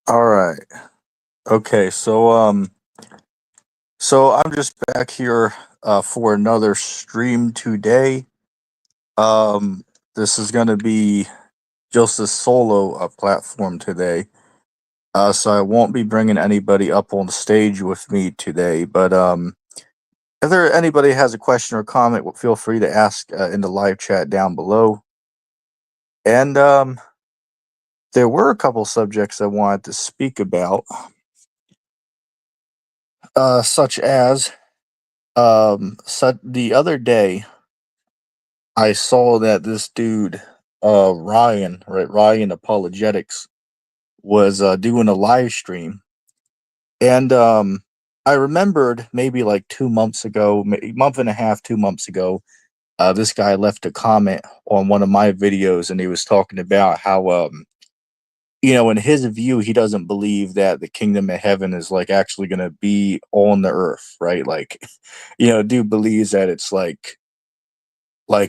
All right. Okay. So I'm just back here for another stream today. Um, this is gonna be just a solo platform today. So I won't be bringing anybody up on stage with me today. But if there anybody has a question or comment, feel free to ask in the live chat down below. And there were a couple subjects I wanted to speak about, such as the other day I saw that this dude, Ryan, right, Ryan Apologetics, was doing a live stream, and I remembered maybe like 2 months ago, month and a half, 2 months ago, this guy left a comment on one of my videos, and he was talking about how, in his view, he doesn't believe that the kingdom of heaven is like actually going to be on the earth, right? Like, dude believes that it's like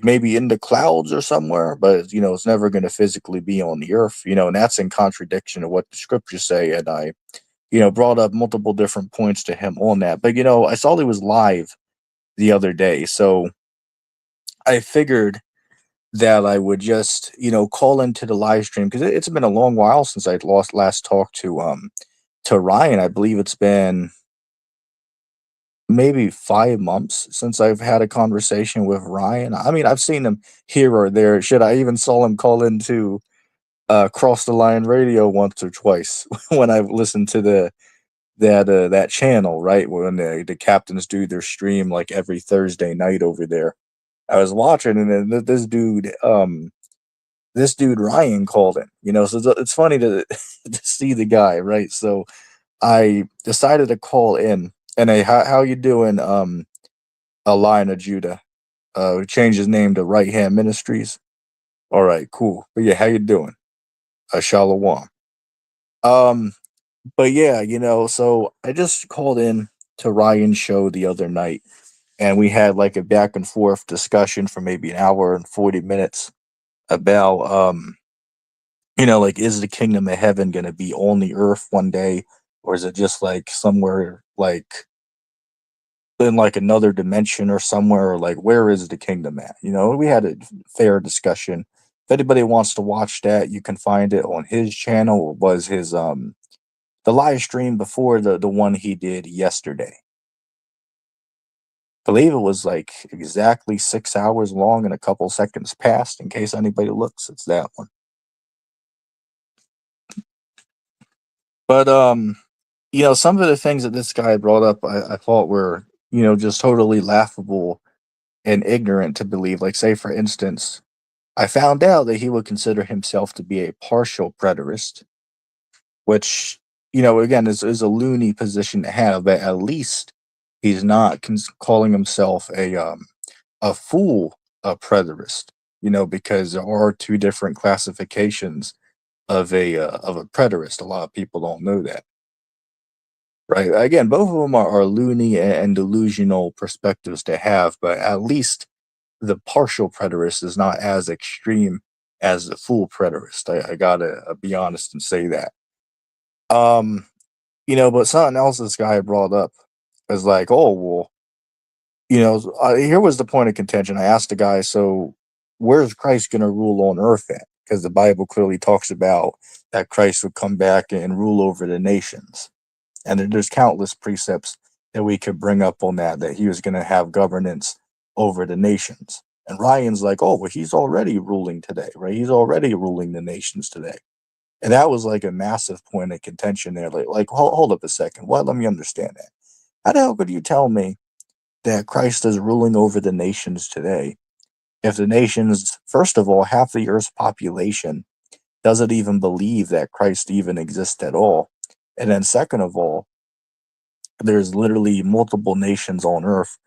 maybe in the clouds or somewhere, but it's never going to physically be on the earth, and that's in contradiction of what the scriptures say. And I, brought up multiple different points to him on that. But I saw he was live the other day, so I figured that I would just, call into the live stream because it's been a long while since I lost last talked to Ryan. I believe it's been maybe 5 months since I've had a conversation with Ryan. I mean, I've seen him here or there. Shit, I even saw him call into Cross the Line Radio once or twice when I've listened to that channel, right? When the captains do their stream like every Thursday night over there. I was watching, and then this dude Ryan called in. So it's funny to to see the guy, right? So I decided to call in. And hey, how you doing? A Lion of Judah. We changed his name to Right Hand Ministries. All right, cool. But yeah, how you doing? Shalom. Um, but yeah, so I just called in to Ryan's show the other night, and we had like a back and forth discussion for maybe an hour and 40 minutes about like, is the kingdom of heaven gonna be on the earth one day, or is it just like somewhere like in like another dimension or somewhere, or like where is the kingdom at? We had a fair discussion. If anybody wants to watch that, you can find it on his channel. It was his the live stream before the one he did yesterday. I believe it was like exactly 6 hours long and a couple seconds past. In case anybody looks, it's that one. But some of the things that this guy brought up, I thought were just totally laughable and ignorant to believe. Like, say for instance, I found out that he would consider himself to be a partial preterist, which, again, is a loony position to have, but at least he's not calling himself a full preterist, because there are two different classifications of a preterist. A lot of people don't know that. Right. Again, both of them are loony and delusional perspectives to have, but at least the partial preterist is not as extreme as the full preterist. I gotta be honest and say that. Um, but something else this guy brought up is like, oh well, here was the point of contention. I asked the guy, so where's Christ gonna rule on earth at? Because the Bible clearly talks about that Christ would come back and rule over the nations. And there's countless precepts that we could bring up on that he was going to have governance over the nations. And Ryan's like, oh, well, he's already ruling today, right? He's already ruling the nations today. And that was like a massive point of contention there. Like hold up a second. What? Let me understand that. How the hell could you tell me that Christ is ruling over the nations today if the nations, first of all, half the earth's population doesn't even believe that Christ even exists at all? And then, second of all, there's literally multiple nations on Earth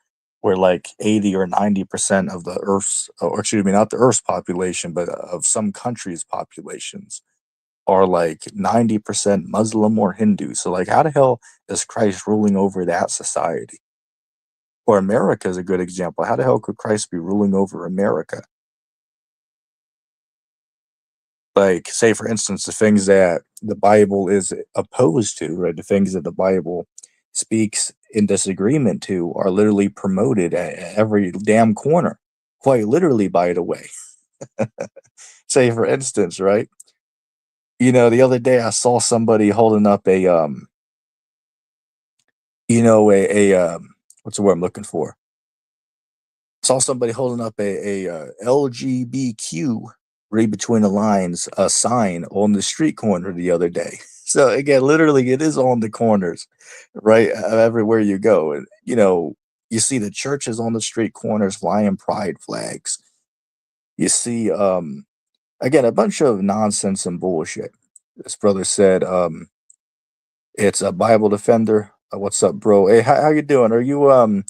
where like 80 or 90% of the Earth's, or excuse me, not the Earth's population, but of some countries' populations are like 90% Muslim or Hindu. So, like, how the hell is Christ ruling over that society? Or America is a good example. How the hell could Christ be ruling over America? Like, say for instance, the things that the Bible is opposed to, right? The things that the Bible speaks in disagreement to are literally promoted at every damn corner. Quite literally, by the way. Say for instance, right? The other day I saw somebody holding up what's the word I'm looking for? Saw somebody holding up a LGBTQ, read between the lines, a sign on the street corner the other day. So again, literally, it is on the corners, right, everywhere you go, and you see the churches on the street corners flying pride flags. You see, again, a bunch of nonsense and bullshit. This brother said, it's a Bible defender. What's up, bro? Hey, how you doing? Are you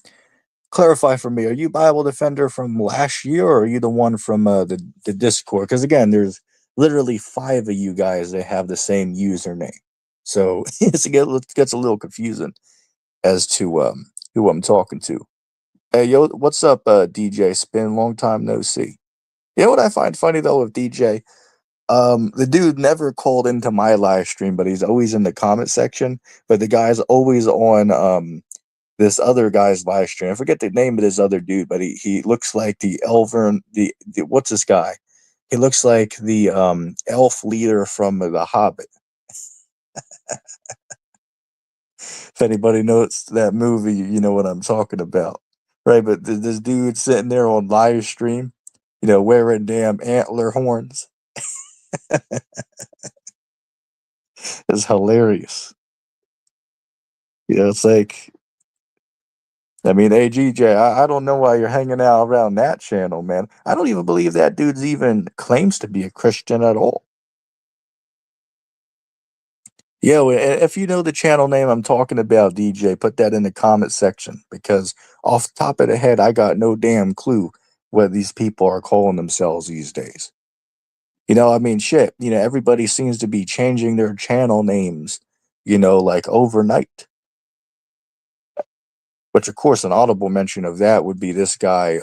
clarify for me, are you Bible Defender from last year, or are you the one from the Discord? Because again, there's literally five of you guys that have the same username, so it gets a little confusing as to who I'm talking to. Hey, yo, what's up, DJ Spin? Long time no see. You know what I find funny though with DJ? The dude never called into my live stream, but he's always in the comment section. But the guy's always on this other guy's live stream. I forget the name of this other dude, but he looks like the Elvern the what's this guy? He looks like the elf leader from The Hobbit. If anybody knows that movie, you know what I'm talking about. Right, but this dude sitting there on live stream, wearing damn antler horns. It's hilarious. It's like, I mean, hey, GJ, I don't know why you're hanging out around that channel, man. I don't even believe that dude's even claims to be a Christian at all. Yo, if you know the channel name I'm talking about, DJ, put that in the comment section because off the top of the head, I got no damn clue what these people are calling themselves these days. I mean, shit, everybody seems to be changing their channel names, like overnight. Which, of course, an audible mention of that would be this guy,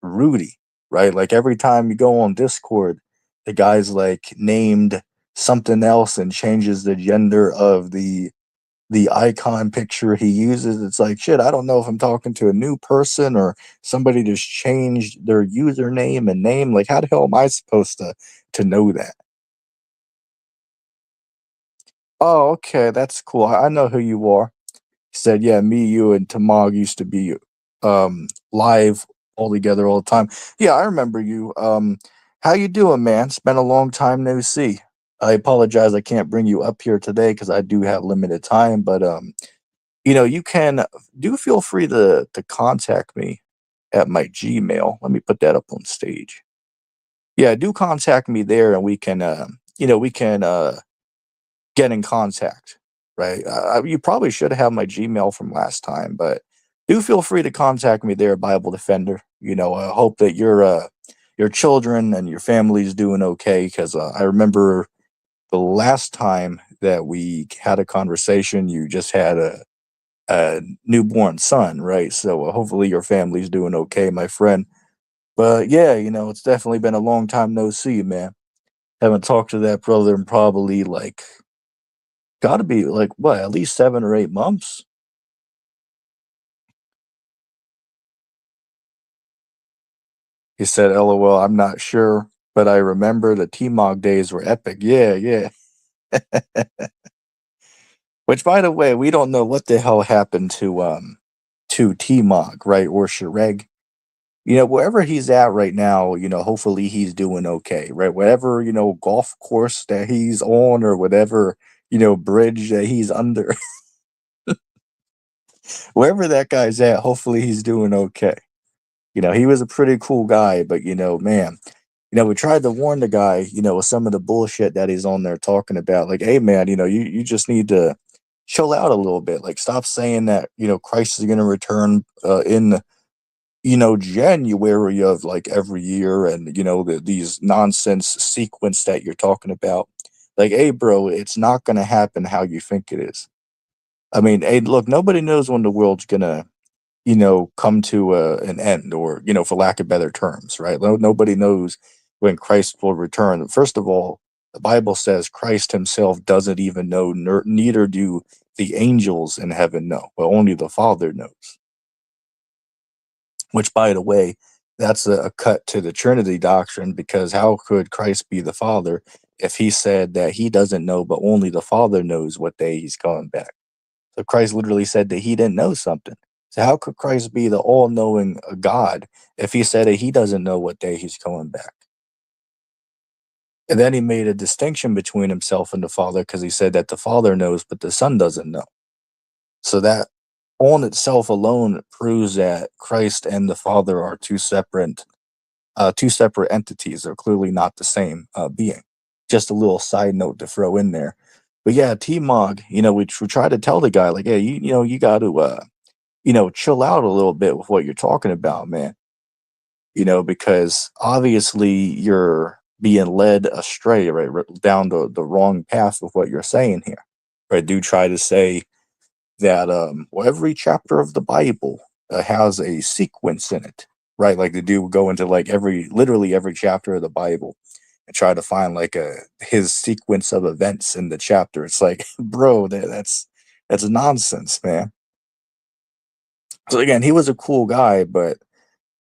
Rudy, right? Like every time you go on Discord, the guy's like named something else and changes the gender of the icon picture he uses. It's like shit. I don't know if I'm talking to a new person or somebody just changed their username and name. Like, how the hell am I supposed to know that? Oh, okay, that's cool. I know who you are. He said, "Yeah, me, you, and Tamag used to be live all together all the time." Yeah, I remember you. How you doing, man? It's been a long time no see. I apologize, I can't bring you up here today because I do have limited time. But you can do feel free to contact me at my Gmail. Let me put that up on stage. Yeah, do contact me there, and we can get in contact, right? You probably should have my Gmail from last time, but do feel free to contact me there, Bible Defender. I hope that your children and your family's doing okay because I remember the last time that we had a conversation, you just had a newborn son, right? So hopefully your family's doing okay, my friend. But yeah, it's definitely been a long time no see, man. Haven't talked to that brother in probably like gotta be like what, at least 7 or 8 months. He said, "LOL, I'm not sure, but I remember the T-Mog days were epic." Yeah, yeah. Which, by the way, we don't know what the hell happened to T-Mog, right, or Shireg. Wherever he's at right now, hopefully he's doing okay, right? Whatever, golf course that he's on or whatever, bridge that he's under, wherever that guy's at, hopefully he's doing okay. He was a pretty cool guy, but man, we tried to warn the guy, with some of the bullshit that he's on there talking about. Like, hey man, you just need to chill out a little bit. Like, stop saying that, Christ is gonna return in January of like every year and these nonsense sequence that you're talking about. Like, hey bro, it's not gonna happen how you think it is. I mean, hey, look, nobody knows when the world's gonna come to an end or, for lack of better terms, right? Nobody knows when Christ will return. First of all, the Bible says Christ himself doesn't even know, neither do the angels in heaven know, but only the Father knows. Which, by the way, that's a cut to the Trinity doctrine, because how could Christ be the Father if he said that he doesn't know, but only the Father knows what day he's coming back? So Christ literally said that he didn't know something. So how could Christ be the all-knowing God if he said that he doesn't know what day he's coming back? And then he made a distinction between himself and the Father, because he said that the Father knows, but the Son doesn't know. So that on itself alone proves that Christ and the Father are two separate entities. They're clearly not the same being. Just a little side note to throw in there. But yeah, T Mog, we try to tell the guy, like, hey, you got to chill out a little bit with what you're talking about, man. Because obviously you're being led astray, right, down the wrong path with what you're saying here. Right? Do try to say that well, every chapter of the Bible has a sequence in it, right? Like the dude would go into like literally every chapter of the Bible and try to find like his sequence of events in the chapter. It's like, bro, that's nonsense, man. So again, he was a cool guy, but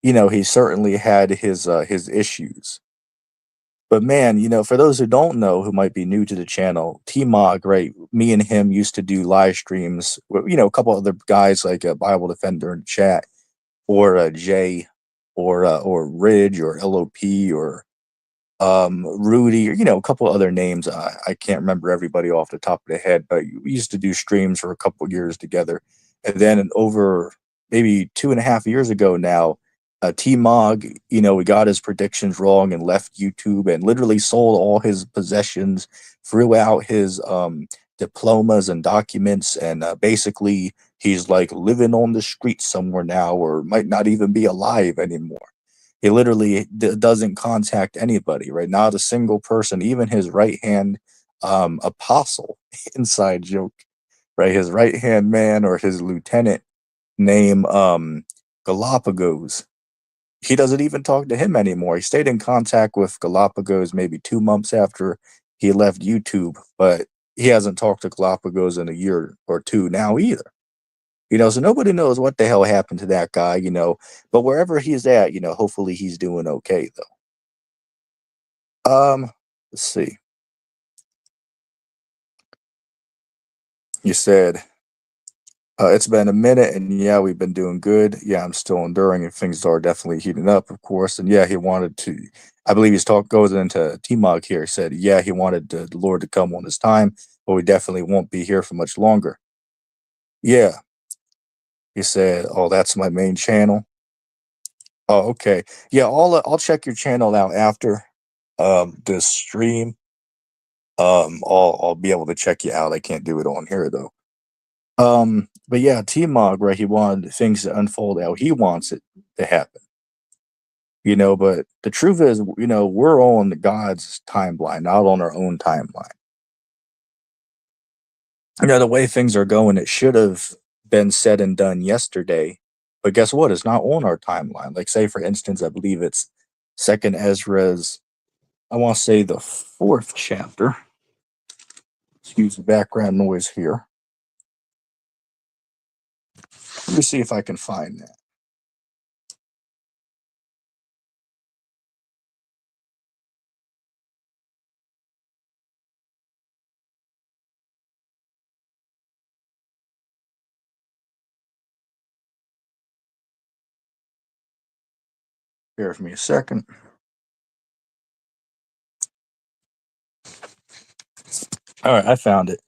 he certainly had his issues. But man, for those who don't know, who might be new to the channel, T-Mog, right? Me and him used to do live streams with, a couple other guys like a Bible Defender in chat, or Jay, or Ridge, or LOP, or Rudy, or a couple other names. I can't remember everybody off the top of the head, but we used to do streams for a couple years together. And then over maybe 2.5 years ago now, T Mog, we got his predictions wrong and left YouTube and literally sold all his possessions, threw out his diplomas and documents, and basically he's like living on the streets somewhere now, or might not even be alive anymore. He literally doesn't contact anybody, right? Not a single person, even his right hand apostle, inside joke, right? His right hand man, or his lieutenant, name Galapagos. He doesn't even talk to him anymore. He stayed in contact with Galapagos maybe 2 months after he left YouTube, but he hasn't talked to Galapagos in a year or two now either. So nobody knows what the hell happened to that guy, but wherever he's at, hopefully he's doing okay though. Let's see. You said, it's been a minute, and yeah, we've been doing good. Yeah, I'm still enduring, and things are definitely heating up, of course. And yeah, he wanted to, I believe goes into T-Mog here. He said, yeah, he wanted the Lord to come on his time, but we definitely won't be here for much longer. Yeah, he said, oh, that's my main channel. Oh, okay. Yeah, I'll check your channel out after this stream. I'll be able to check you out. I can't do it on here though. But yeah, T-Mog, right? He wanted things to unfold how he wants it to happen. But the truth is, we're on God's timeline, not on our own timeline. The way things are going, it should have been said and done yesterday. But guess what? It's not on our timeline. Like, say, for instance, I believe it's Second Ezra's, I want to say the fourth chapter. Excuse the background noise here. Let me see if I can find that. Bear with me a second. All right, I found it.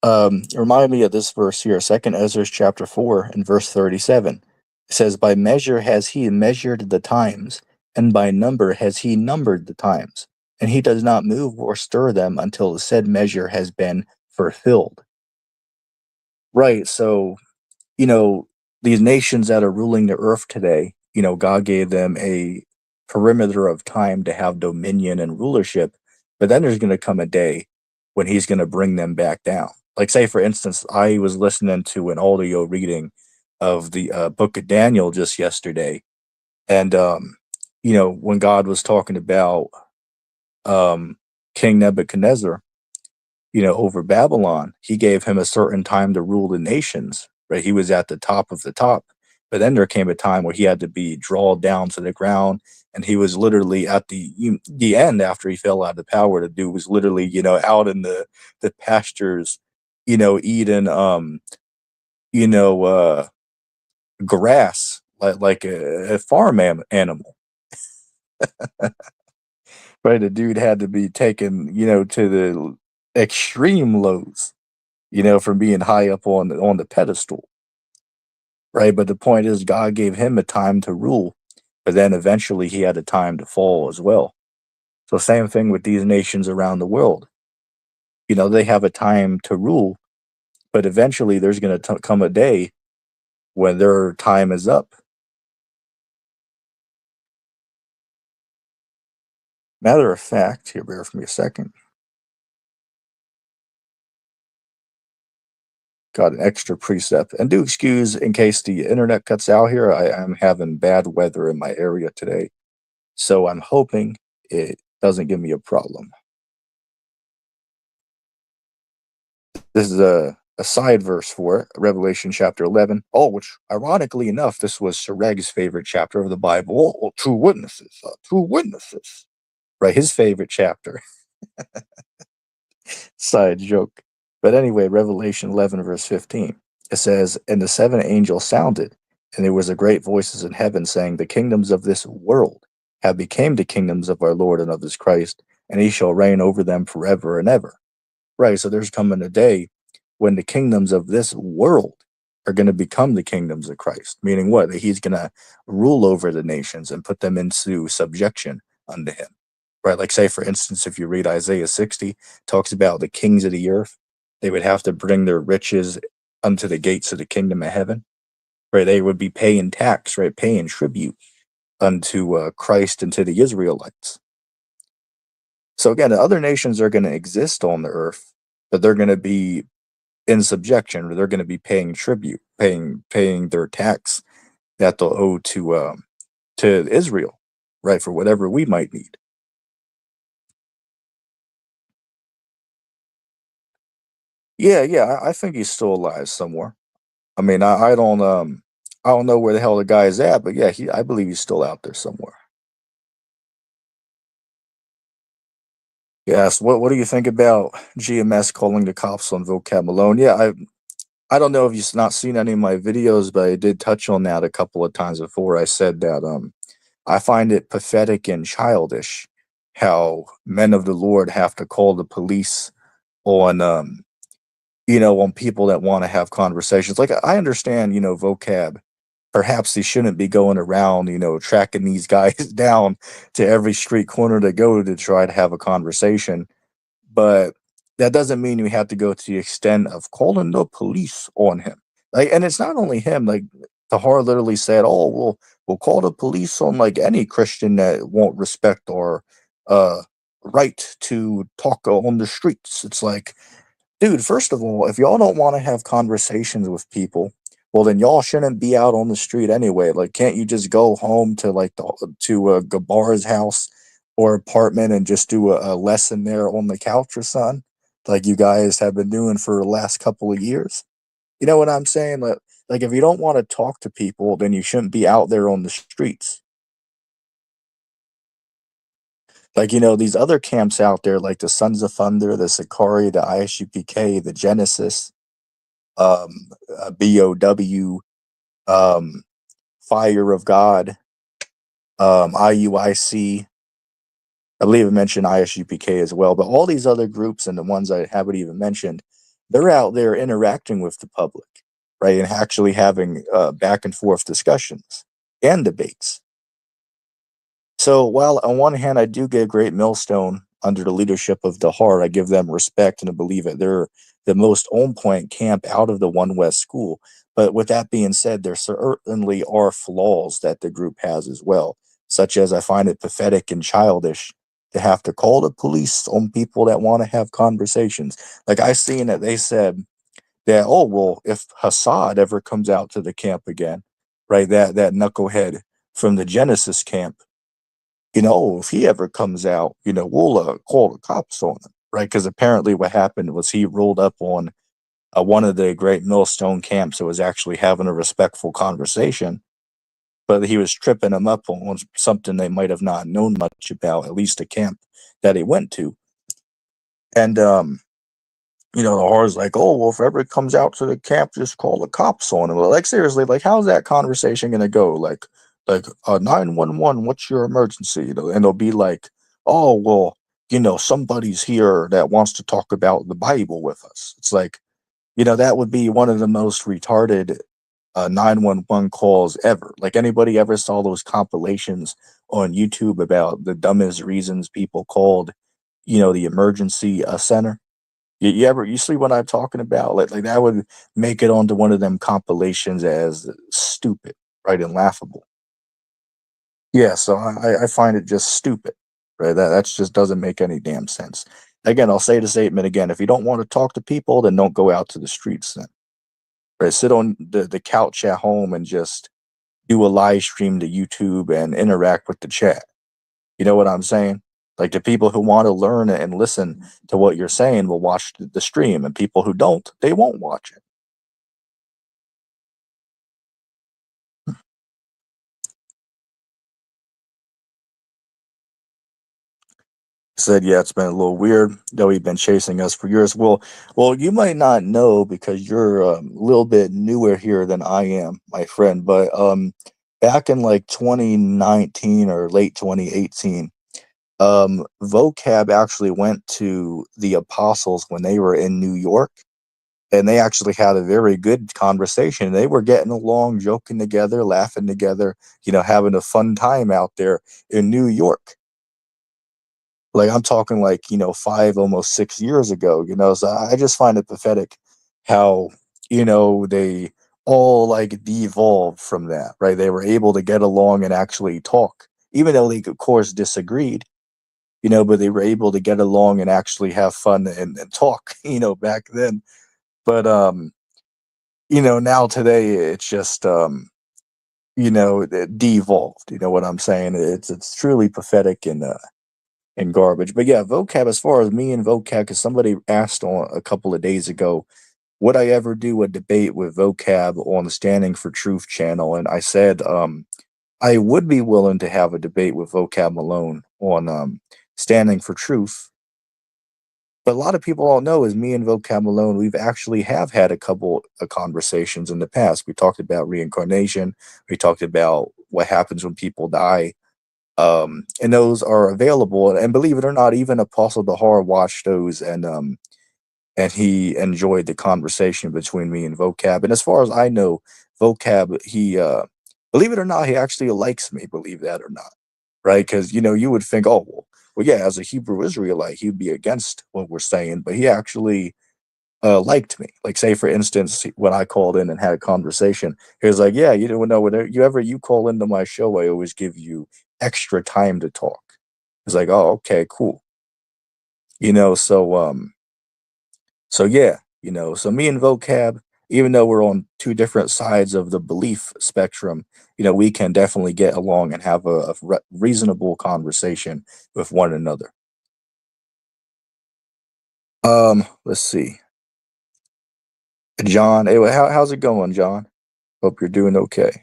Remind me of this verse here, Second Ezra chapter 4 and verse 37. It says, "By measure has he measured the times, and by number has he numbered the times, and he does not move or stir them until the said measure has been fulfilled." Right. So, you know, these nations that are ruling the earth today, God gave them a perimeter of time to have dominion and rulership, but then there's going to come a day when he's going to bring them back down. Like, say, for instance, I was listening to an audio reading of the book of Daniel just yesterday, and when God was talking about um, King Nebuchadnezzar, over Babylon, he gave him a certain time to rule the nations, right? He was at the top of the top. But then there came a time where he had to be drawn down to the ground, and he was literally at the end after he fell out of power. The dude was literally, out in the pastures, eating you know, grass like a farm animal. Right, the dude had to be taken, to the extreme lows, from being high up on the pedestal, right? But the point is, God gave him a time to rule, but then eventually he had a time to fall as well. So same thing with these nations around the world. They have a time to rule, but eventually there's going to come a day when their time is up. Matter of fact, here, bear with me a second. Got an extra precept. And do excuse in case the internet cuts out here. I am having bad weather in my area today. So I'm hoping it doesn't give me a problem. This is a side verse for it, Revelation chapter 11. Oh, which ironically enough, this was Sereg's favorite chapter of the Bible. Oh, two witnesses, two witnesses. Right, his favorite chapter. Side joke. But anyway, Revelation 11, verse 15. It says, "And the seven angels sounded, and there was a great voices in heaven saying, The kingdoms of this world have become the kingdoms of our Lord and of his Christ, and he shall reign over them forever and ever." Right, so there's coming a day when the kingdoms of this world are going to become the kingdoms of Christ, meaning what? That he's going to rule over the nations and put them into subjection unto him. Right, like say for instance, if you read Isaiah 60, talks about the kings of the earth, they would have to bring their riches unto the gates of the kingdom of heaven. Right, they would be paying tax, right, paying tribute unto Christ and to the Israelites. So again, the other nations are going to exist on the earth, but they're going to be in subjection, or they're going to be paying tribute, paying their tax that they'll owe to Israel, right, for whatever we might need. Yeah, yeah, I think he's still alive somewhere. I mean, I don't know where the hell the guy is at, but yeah, I believe he's still out there somewhere. Yes. What do you think about GMS calling the cops on Vocab Malone? Yeah, I don't know if you've not seen any of my videos, but I did touch on that a couple of times before. I said that I find it pathetic and childish how men of the Lord have to call the police on on people that want to have conversations. Like I understand, vocab. Perhaps they shouldn't be going around, tracking these guys down to every street corner they go to try to have a conversation. But that doesn't mean you have to go to the extent of calling the police on him. Like, and it's not only him. Like Tahar literally said, "Oh, we'll call the police on like any Christian that won't respect our uh right to talk on the streets." It's like, dude, first of all, if y'all don't want to have conversations with people, well, then y'all shouldn't be out on the street anyway. Like, can't you just go home to Gabar's house or apartment and just do a lesson there on the couch or something, like you guys have been doing for the last couple of years? You know what I'm saying? Like if you don't want to talk to people, then you shouldn't be out there on the streets. Like, these other camps out there, like the Sons of Thunder, the Sakari, the ISUPK, the Genesis, BOW, um, Fire of God, IUIC. I believe I mentioned ISUPK as well, but all these other groups and the ones I haven't even mentioned, they're out there interacting with the public, right, and actually having back and forth discussions and debates. So while on one hand I do give Great Millstone under the leadership of Dahar, I give them respect and I believe that they're the most on point camp out of the One West school. But with that being said, there certainly are flaws that the group has as well, such as I find it pathetic and childish to have to call the police on people that want to have conversations. Like I seen that they said that, oh well, if Hassad ever comes out to the camp again, right, that knucklehead from the Genesis camp, If he ever comes out, we'll call the cops on him, right? Because apparently what happened was he rolled up on one of the great millstone camps that was actually having a respectful conversation, but he was tripping them up on something they might have not known much about, at least a camp that he went to. And the horror's like, oh, well, if ever it comes out to the camp, just call the cops on him. Like, seriously, like, how's that conversation gonna go? Like 911, what's your emergency? And they'll be like, oh, well, somebody's here that wants to talk about the Bible with us. It's like, that would be one of the most retarded 911 calls ever. Like, anybody ever saw those compilations on YouTube about the dumbest reasons people called, the emergency center? You see what I'm talking about? Like that would make it onto one of them compilations as stupid, right, and laughable. Yeah, so I find it just stupid, right? That's just doesn't make any damn sense. Again, I'll say the statement again. If you don't want to talk to people, then don't go out to the streets then. Right? Sit on the couch at home and just do a live stream to YouTube and interact with the chat. You know what I'm saying? Like, the people who want to learn and listen to what you're saying will watch the stream, and people who don't, they won't watch it. Said, yeah, it's been a little weird, though he's been chasing us for years. Well, you might not know because you're a little bit newer here than I am, my friend. But back in like 2019 or late 2018, vocab actually went to the apostles when they were in New York, and they actually had a very good conversation. They were getting along, joking together, laughing together, having a fun time out there in New York. Like, I'm talking like, 5, almost 6 years ago, so I just find it pathetic how, they all like devolved from that, right? They were able to get along and actually talk, even though they, of course, disagreed, but they were able to get along and actually have fun and talk, back then. But, now today it's just, devolved. You know what I'm saying? It's truly pathetic and garbage. But yeah, vocab. As far as me and vocab, because somebody asked on a couple of days ago, would I ever do a debate with vocab on the Standing for Truth channel? And I said, I would be willing to have a debate with vocab Malone on Standing for Truth. But a lot of people don't know is me and vocab Malone, we've actually have had a couple of conversations in the past. We talked about reincarnation. We talked about what happens when people die, and those are available. And believe it or not, even Apostle Dahar watched those, and he enjoyed the conversation between me and Vocab. And as far as I know, Vocab, he believe it or not, he actually likes me. Believe that or not, right? Because you would think, oh well, yeah, as a Hebrew Israelite, he'd be against what we're saying, but he actually liked me. Like, say for instance, when I called in and had a conversation, he was like, "Yeah, you don't know whenever you call into my show, I always give you extra time to talk." It's like, "Oh, okay, cool." So yeah, so me and Vocab, even though we're on two different sides of the belief spectrum, we can definitely get along and have a reasonable conversation with one another. Let's see, John. Hey, how's it going, John? Hope you're doing okay.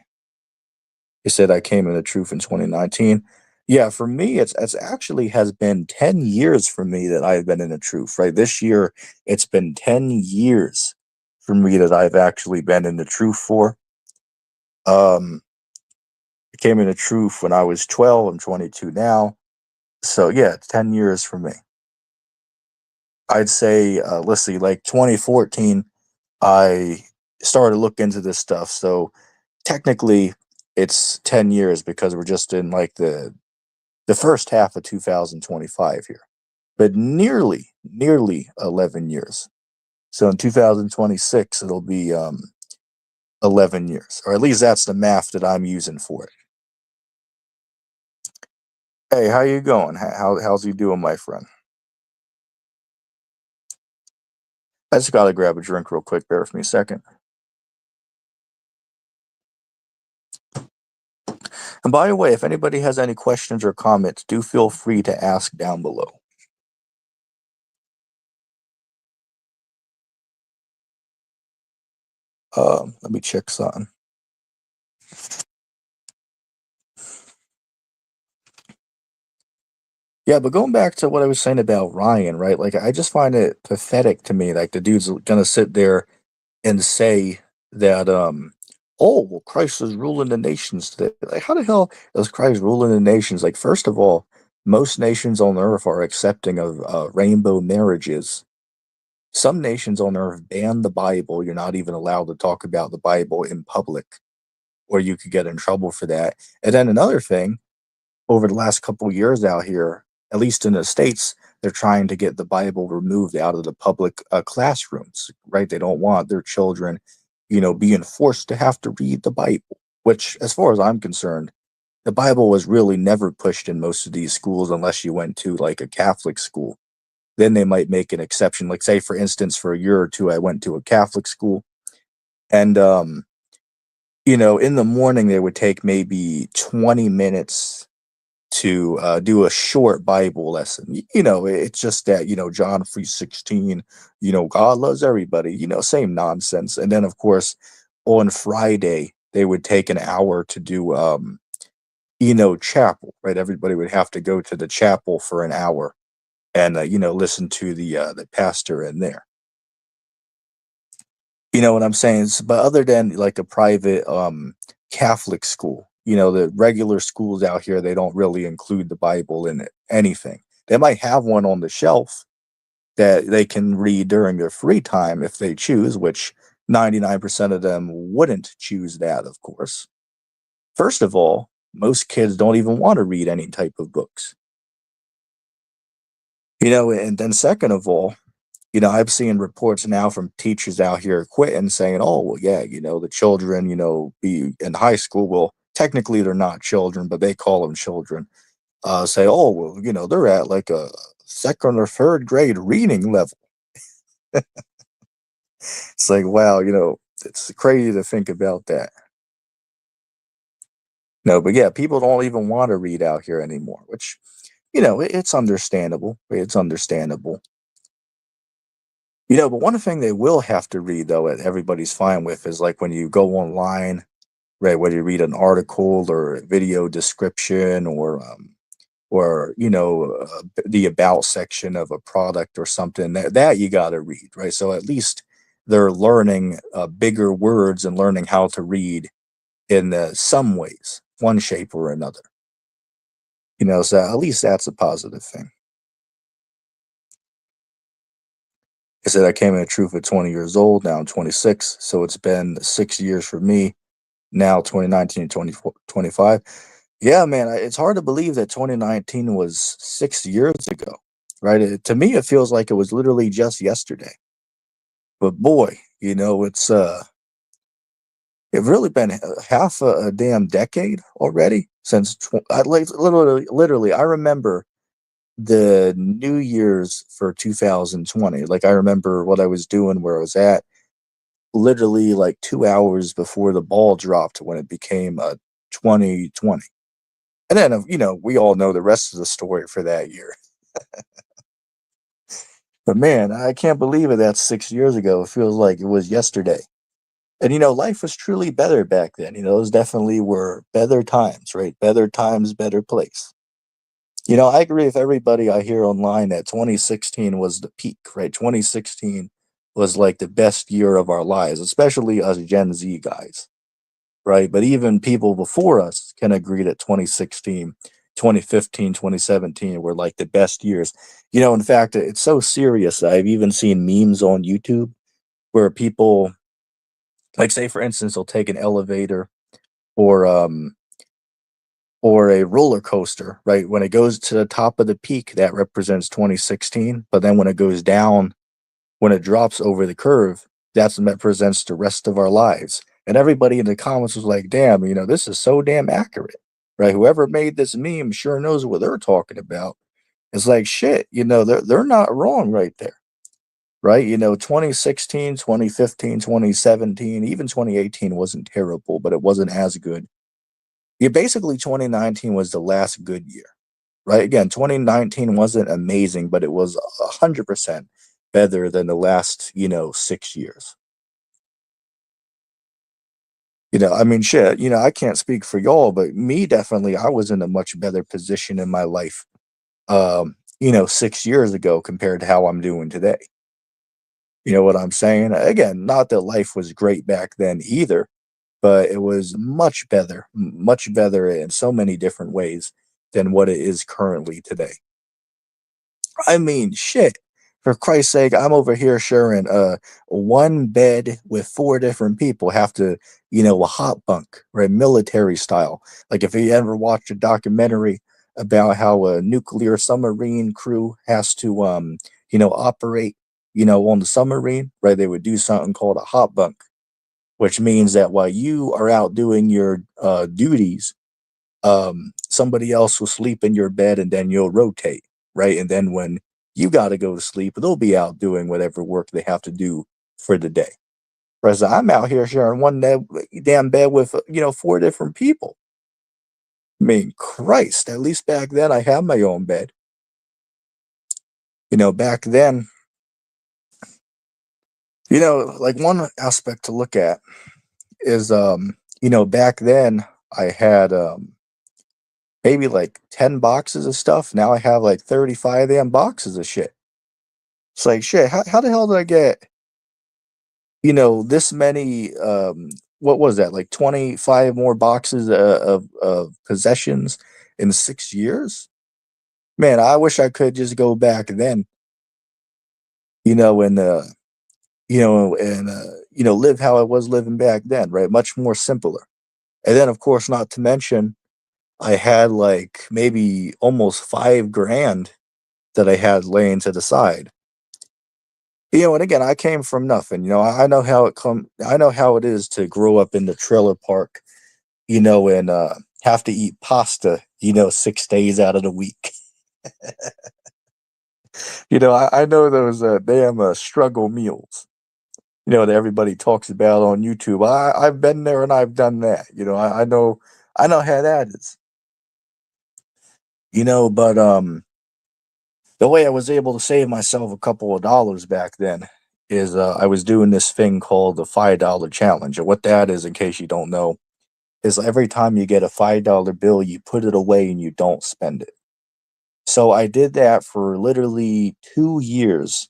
He said I came in the truth in 2019. Yeah, for me, it's actually has been 10 years for me that I've been in the truth, right? This year, it's been 10 years for me that I've actually been in the truth for. Um, I came in the truth when I was 12. I'm 22 now. So yeah, it's 10 years for me. I'd say, let's see, like 2014, I started to look into this stuff. So technically, it's 10 years because we're just in like the first half of 2025 here, but nearly 11 years. So in 2026, it'll be 11 years, or at least that's the math that I'm using for it. Hey, how you going? How's you doing, my friend? I just gotta grab a drink real quick. Bear with me a second. And by the way, if anybody has any questions or comments, do feel free to ask down below. Let me check something. Yeah, but going back to what I was saying about Ryan, right? Like, I just find it pathetic to me. Like, the dude's gonna sit there and say that, oh, well, Christ is ruling the nations today. Like, how the hell is Christ ruling the nations? Like, first of all, most nations on earth are accepting of rainbow marriages. Some nations on earth ban the Bible. You're not even allowed to talk about the Bible in public, or you could get in trouble for that. And then another thing, over the last couple years out here, at least in the States, they're trying to get the Bible removed out of the public classrooms, right? They don't want their children, being forced to have to read the Bible, which, as far as I'm concerned, the Bible was really never pushed in most of these schools unless you went to like a Catholic school. Then they might make an exception. Like, say, for instance, for a year or two, I went to a Catholic school, and in the morning they would take maybe 20 minutes to do a short Bible lesson. It's just that, John 3:16, God loves everybody, same nonsense. And then, of course, on Friday, they would take an hour to do, chapel, right? Everybody would have to go to the chapel for an hour and, listen to the pastor in there. You know what I'm saying? But other than like a private Catholic school, the regular schools out here, they don't really include the Bible in anything. They might have one on the shelf that they can read during their free time if they choose, which 99% of them wouldn't choose that, of course. First of all, most kids don't even want to read any type of books. And then second of all, I've seen reports now from teachers out here quitting saying, oh, well, yeah, the children, be in high school. Well, technically they're not children, but they call them children. Say, oh, well, they're at like a second or third grade reading level. It's like, wow, it's crazy to think about that. No, but yeah, people don't even want to read out here anymore, which, it's understandable. It's understandable. But one thing they will have to read, though, that everybody's fine with is like when you go online, right? Whether you read an article or a video description or the about section of a product or something that you got to read, right? So at least they're learning bigger words and learning how to read in some ways, one shape or another. So at least that's a positive thing. I said I came in the truth at 20 years old. Now I'm 26, so it's been 6 years for me. Now 2019, 2025. Yeah, man, it's hard to believe that 2019 was 6 years ago, right? To me, it feels like it was literally just yesterday. But boy, it really been half a damn decade already since I like literally. I remember the New Year's for 2020. Like, I remember what I was doing, where I was at, literally like 2 hours before the ball dropped when it became 2020. And then, we all know the rest of the story for that year. But man, I can't believe it. That's 6 years ago. It feels like it was yesterday. And, life was truly better back then. Those definitely were better times, right? Better times, better place. I agree with everybody I hear online that 2016 was the peak, right? 2016 was like the best year of our lives, especially us Gen Z guys, right? But even people before us can agree that 2016, 2015, 2017 were like the best years. In fact, it's so serious. I've even seen memes on YouTube where people, like, say, for instance, they'll take an elevator or or a roller coaster, right? When it goes to the top of the peak, that represents 2016. But then when it goes down, when it drops over the curve, that's what represents the rest of our lives. And everybody in the comments was like, damn, this is so damn accurate, right? Whoever made this meme sure knows what they're talking about. It's like, shit, they're not wrong right there, right? 2016, 2015, 2017, even 2018 wasn't terrible, but it wasn't as good. Yeah, basically 2019 was the last good year, right? Again, 2019 wasn't amazing, but it was 100% better than the last, 6 years. I mean, shit, I can't speak for y'all, but me definitely, I was in a much better position in my life, 6 years ago compared to how I'm doing today. You know what I'm saying? Again, not that life was great back then either, but it was much better, much better in so many different ways than what it is currently today. I mean, shit. For Christ's sake, I'm over here sharing one bed with four different people. Have to, a hot bunk, right? Military style. Like if you ever watched a documentary about how a nuclear submarine crew has to, operate, on the submarine, right? They would do something called a hot bunk, which means that while you are out doing your duties, somebody else will sleep in your bed and then you'll rotate, right? And then when you got to go to sleep, they'll be out doing whatever work they have to do for the day. Whereas I'm out here sharing one damn bed with, four different people. I mean, Christ, at least back then I had my own bed. Back then, like one aspect to look at is, back then I had, maybe like 10 boxes of stuff. Now I have like 35 damn boxes of shit. It's like, shit, how the hell did I get, this many, what was that, like 25 more boxes of possessions in 6 years? Man, I wish I could just go back then, and, live how I was living back then, right? Much more simpler. And then, of course, not to mention, I had like maybe almost 5 grand that I had laying to the side. And again, I came from nothing. I know how I know how it is to grow up in the trailer park, and have to eat pasta, 6 days out of the week. I know those damn struggle meals, that everybody talks about on YouTube. I've been there and I've done that. I know how that is. But the way I was able to save myself a couple of dollars back then is I was doing this thing called the $5 challenge. And what that is, in case you don't know, is every time you get a $5 bill, you put it away and you don't spend it. So I did that for literally 2 years,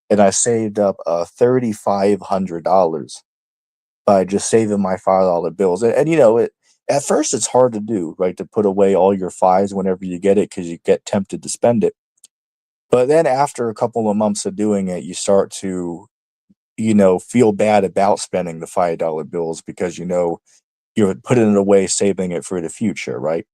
and I saved up $3,500 by just saving my $5 bills. And it at first it's hard to do, right? To put away all your fives whenever you get it because you get tempted to spend it. But then after a couple of months of doing it, you start to, feel bad about spending the $5 bills because you're putting it away, saving it for the future, right?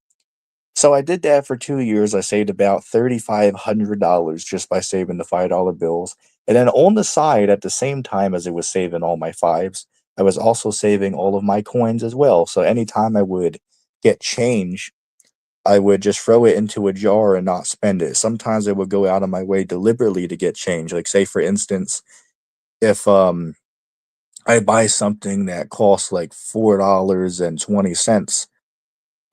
So I did that for 2 years. I saved about $3,500 just by saving the $5 bills. And then on the side, at the same time as I was saving all my fives, I was also saving all of my coins as well. So anytime I would get change, I would just throw it into a jar and not spend it. Sometimes I would go out of my way deliberately to get change. Like say for instance, if I buy something that costs like $4.20,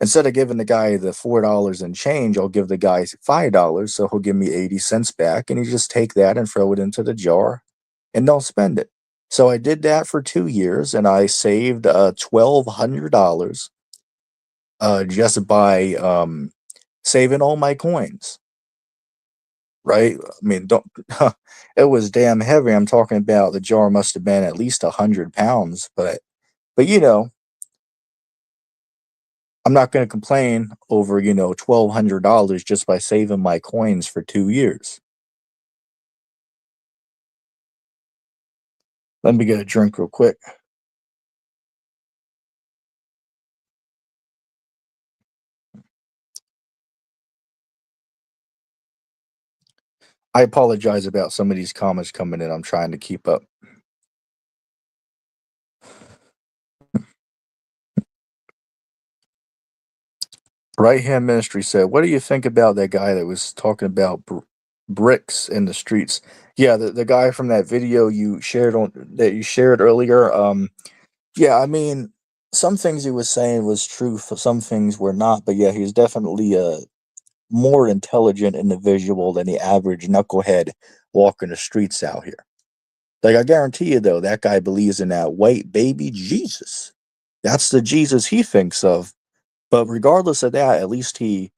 instead of giving the guy the $4 and change, I'll give the guy $5, so he'll give me 80 cents back, and you just take that and throw it into the jar and don't spend it. So I did that for 2 years, and I saved $1,200 just by saving all my coins. Right? I mean, don't. It was damn heavy. I'm talking about the jar must have been at least 100 pounds, but I'm not going to complain over $1,200 just by saving my coins for 2 years. Let me get a drink real quick. I apologize about some of these comments coming in. I'm trying to keep up. Right Hand Ministry said, "What do you think about that guy that was talking about bricks in the streets?" Yeah, the guy from that video you shared earlier. Yeah, I mean, some things he was saying was true, for some things were not. But yeah, he's definitely a more intelligent individual than the average knucklehead walking the streets out here. Like I guarantee you, though, that guy believes in that white baby Jesus. That's the Jesus he thinks of. But regardless of that, at least he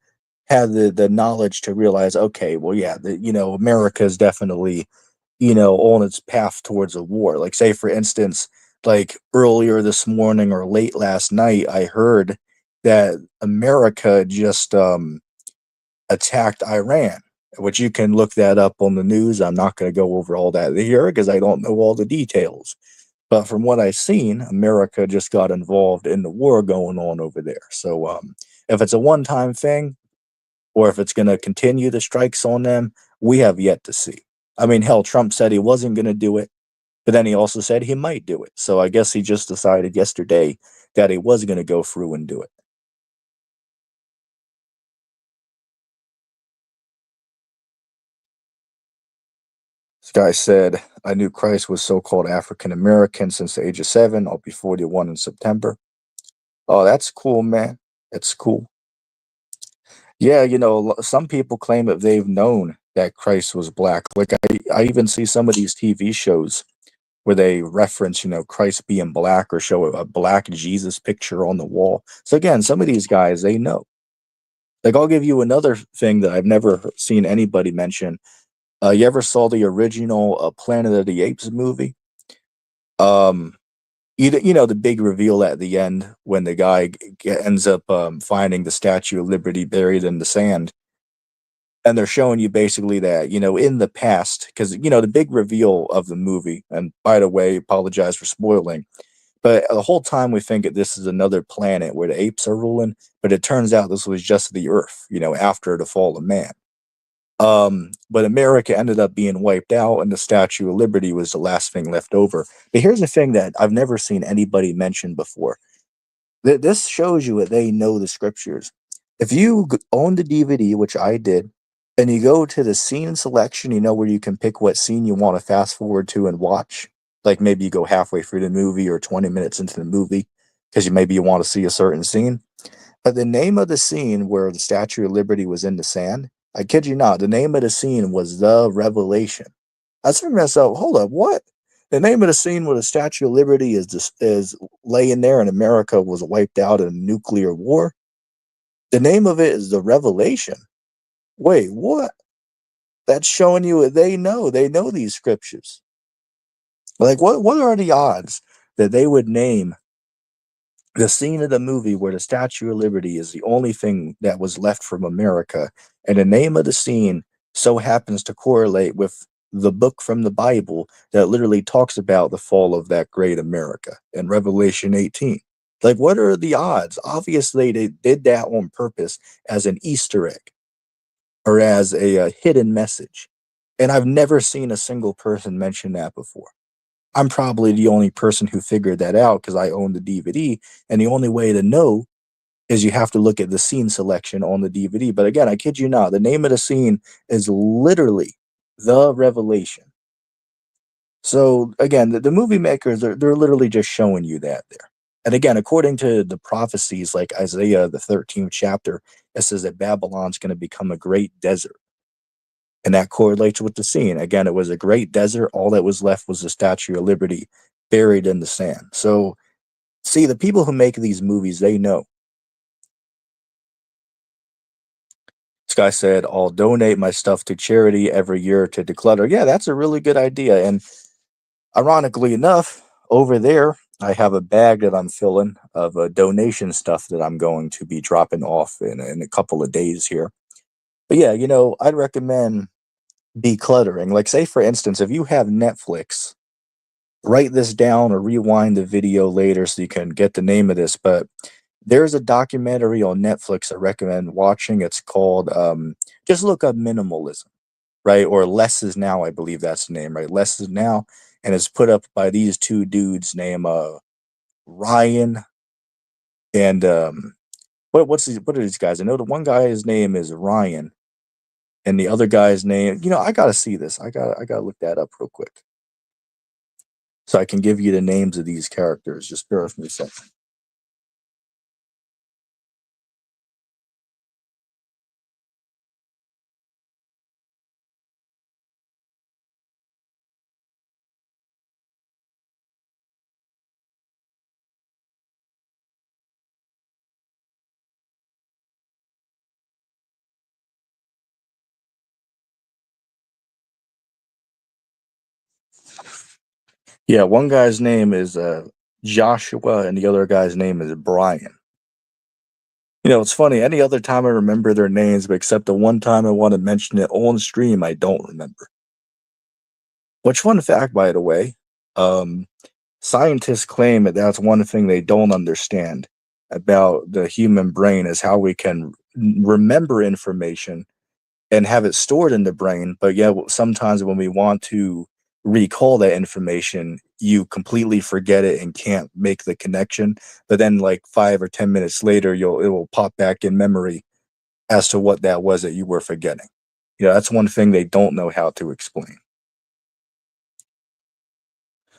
had the knowledge to realize, okay, well, yeah, America is definitely on its path towards a war. Like, say, for instance, like earlier this morning or late last night, I heard that America just attacked Iran, which you can look that up on the news. I'm not going to go over all that here because I don't know all the details. But from what I've seen, America just got involved in the war going on over there. So if it's a one time thing or if it's going to continue the strikes on them, we have yet to see. I mean, hell, Trump said he wasn't going to do it, but then he also said he might do it. So I guess he just decided yesterday that he was going to go through and do it. This guy said, I knew Christ was so called African American since the age of 7. I'll be 41 in September. Oh, that's cool, man. It's cool. Yeah, some people claim that they've known that Christ was black. Like I even see some of these TV shows where they reference, Christ being black or show a black Jesus picture on the wall. So again, some of these guys, they know. Like I'll give you another thing that I've never seen anybody mention. You ever saw the original Planet of the Apes movie? Um, the big reveal at the end when the guy ends up finding the Statue of Liberty buried in the sand, and they're showing you basically that in the past, because the big reveal of the movie, and by the way, apologize for spoiling, but the whole time we think that this is another planet where the apes are ruling, but it turns out this was just the Earth, after the fall of man. But America ended up being wiped out, and the Statue of Liberty was the last thing left over. But here's the thing that I've never seen anybody mention before. This shows you that they know the scriptures. If you own the DVD, which I did, and you go to the scene selection, where you can pick what scene you want to fast forward to and watch. Like maybe you go halfway through the movie or 20 minutes into the movie because maybe you want to see a certain scene. But the name of the scene where the Statue of Liberty was in the sand, I kid you not, the name of the scene was The Revelation. I was thinking to myself, hold up, what? The name of the scene where the Statue of Liberty is laying there and America was wiped out in a nuclear war. The name of it is The Revelation. Wait, what? That's showing you they know these scriptures. Like what are the odds that they would name the scene of the movie where the Statue of Liberty is the only thing that was left from America, and the name of the scene so happens to correlate with the book from the Bible that literally talks about the fall of that great America in Revelation 18. Like, what are the odds? Obviously, they did that on purpose as an Easter egg or as a hidden message. And I've never seen a single person mention that before. I'm probably the only person who figured that out because I own the DVD. And the only way to know is you have to look at the scene selection on the DVD. But again, I kid you not, the name of the scene is literally The Revelation. So again, the movie makers, they're literally just showing you that there. And again, according to the prophecies like Isaiah, the 13th chapter, it says that Babylon's going to become a great desert. And that correlates with the scene. Again, it was a great desert. All that was left was the Statue of Liberty buried in the sand. So, see, the people who make these movies, they know. This guy said, I'll donate my stuff to charity every year to declutter. Yeah, that's a really good idea. And ironically enough, over there, I have a bag that I'm filling of donation stuff that I'm going to be dropping off in a couple of days here. But yeah, I'd recommend decluttering. Like, say, for instance, if you have Netflix, write this down or rewind the video later so you can get the name of this. But there's a documentary on Netflix I recommend watching. It's called just look up minimalism, right? Or Less is Now, I believe that's the name, right? Less is Now. And it's put up by these two dudes named Ryan and what are these guys? I know the one guy's name is Ryan and the other guy's name, I gotta see this. I gotta look that up real quick. So I can give you the names of these characters. Just bear with me a second. Yeah, one guy's name is Joshua, and the other guy's name is Brian. It's funny. Any other time I remember their names, but except the one time I want to mention it on stream, I don't remember. Which, fun fact, by the way, um, scientists claim that that's one thing they don't understand about the human brain is how we can remember information and have it stored in the brain. But yeah, sometimes when we want to recall that information, you completely forget it and can't make the connection. But then, like 5 or 10 minutes later, it will pop back in memory as to what that was that you were forgetting. That's one thing they don't know how to explain.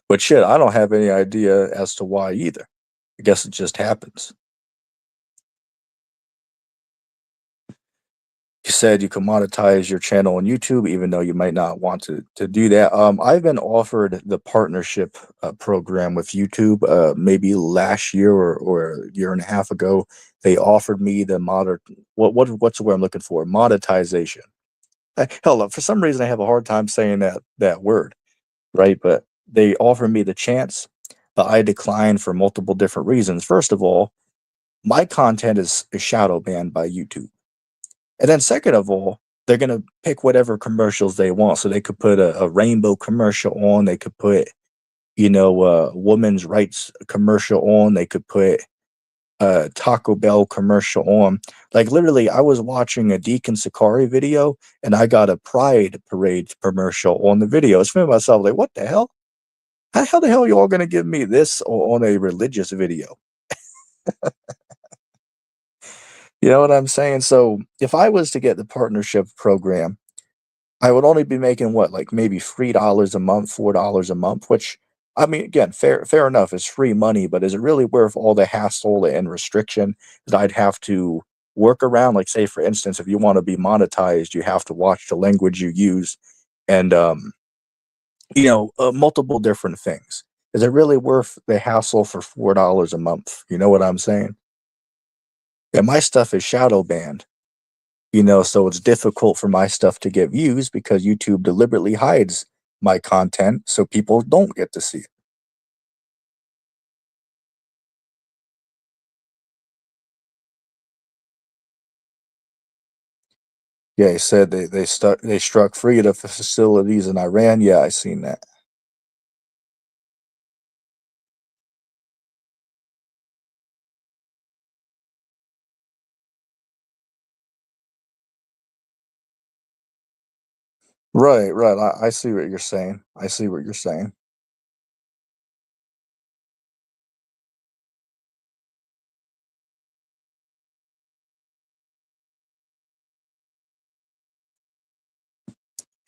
But shit, I don't have any idea as to why either. I guess it just happens. You said you can monetize your channel on YouTube, even though you might not want to do that. I've been offered the partnership program with YouTube. Maybe last year or a year and a half ago, they offered me the what's the word I'm looking for? Monetization. Hell, for some reason I have a hard time saying that word, right? But they offered me the chance, but I declined for multiple different reasons. First of all, my content is shadow banned by YouTube. And then second of all, they're gonna pick whatever commercials they want. So they could put a rainbow commercial on, they could put, a women's rights commercial on, they could put a Taco Bell commercial on. Like literally, I was watching a Deacon Sakari video and I got a Pride Parade commercial on the video. It's for myself, like, what the hell? How the hell are you all gonna give me this on a religious video? You know what I'm saying? So if I was to get the partnership program, I would only be making what, like maybe $3 a month, $4 a month, which I mean, again, fair enough. It's free money, but is it really worth all the hassle and restriction that I'd have to work around? Like, say, for instance, if you want to be monetized, you have to watch the language you use and, multiple different things. Is it really worth the hassle for $4 a month? You know what I'm saying? And my stuff is shadow banned. So it's difficult for my stuff to get views because YouTube deliberately hides my content so people don't get to see it. Yeah, he said they struck free of the facilities in Iran. Yeah, I seen that. Right, right. I see what you're saying. I see what you're saying.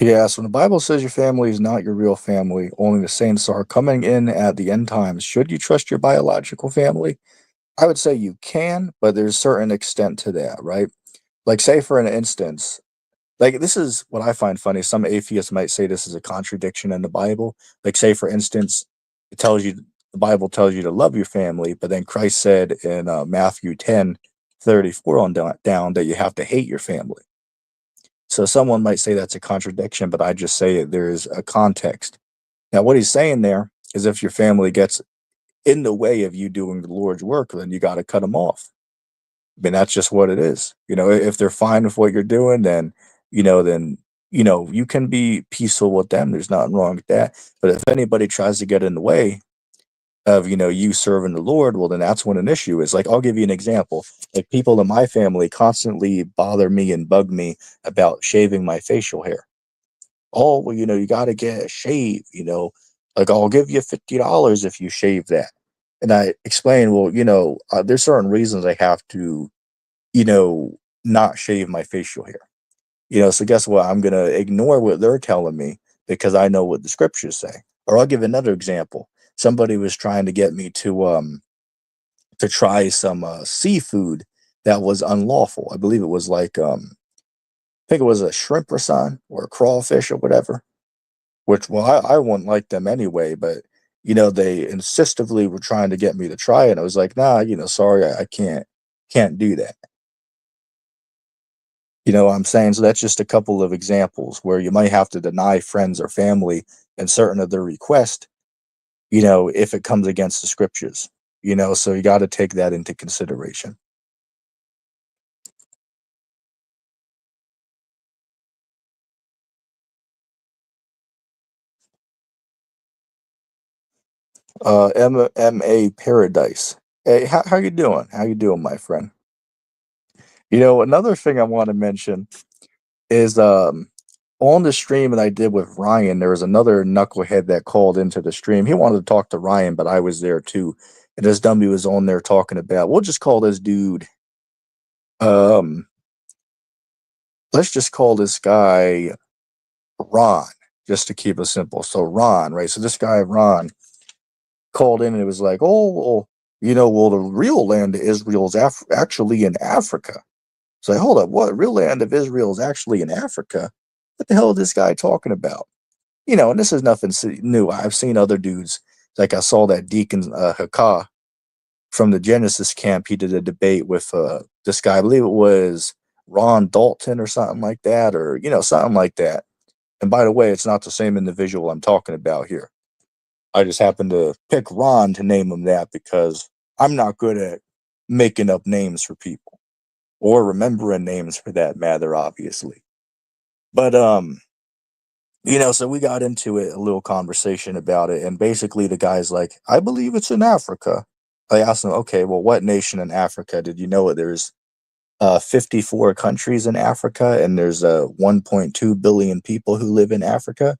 Yes, when the Bible says your family is not your real family, only the saints are coming in at the end times. Should you trust your biological family? I would say you can, but there's a certain extent to that, right? Like, say for an instance, like, this is what I find funny. Some atheists might say this is a contradiction in the Bible. Like, say, for instance, it tells you the Bible tells you to love your family, but then Christ said in Matthew 10:34 on down that you have to hate your family. So someone might say that's a contradiction, but I just say there's a context. Now, what he's saying there is if your family gets in the way of you doing the Lord's work, then you got to cut them off. I mean, that's just what it is. If they're fine with what you're doing, then you can be peaceful with them. There's nothing wrong with that. But if anybody tries to get in the way of, you serving the Lord, well, then that's when an issue is. Like, I'll give you an example. Like, people in my family constantly bother me and bug me about shaving my facial hair. Oh, well, you got to get a shave, like, I'll give you $50 if you shave that. And I explain, well, there's certain reasons I have to not shave my facial hair. So guess what? I'm gonna ignore what they're telling me because I know what the scriptures say. Or I'll give another example. Somebody was trying to get me to try some seafood that was unlawful. I believe it was like I think it was a shrimp or something or a crawfish or whatever. Which, well, I wouldn't like them anyway, but they insistively were trying to get me to try it. I was like, nah, sorry, I can't do that. You know what I'm saying? So that's just a couple of examples where you might have to deny friends or family and certain of their requests if it comes against the scriptures, so you got to take that into consideration. MMA Paradise. Hey, how you doing? How you doing, my friend? Another thing I want to mention is on the stream that I did with Ryan, there was another knucklehead that called into the stream. He wanted to talk to Ryan, but I was there too. And this dummy was on there talking about, we'll just call this dude, um, let's just call this guy Ron, just to keep it simple. So Ron, right? So this guy, Ron, called in and it was like, oh, well, well, the real land of Israel is actually in Africa. So like, hold up, what? Real land of Israel is actually in Africa? What the hell is this guy talking about? And this is nothing new. I've seen other dudes, like I saw that Deacon Hakah from the Genesis camp. He did a debate with this guy, I believe it was Ron Dalton or something like that, or, something like that. And by the way, it's not the same individual I'm talking about here. I just happened to pick Ron to name him that because I'm not good at making up names for people or remembering names for that matter, obviously. But so we got into it, a little conversation about it, and basically the guy's like, I believe it's in Africa. I asked him, okay, well, what nation in Africa? Did you know it? There's 54 countries in Africa, and there's 1.2 billion people who live in Africa.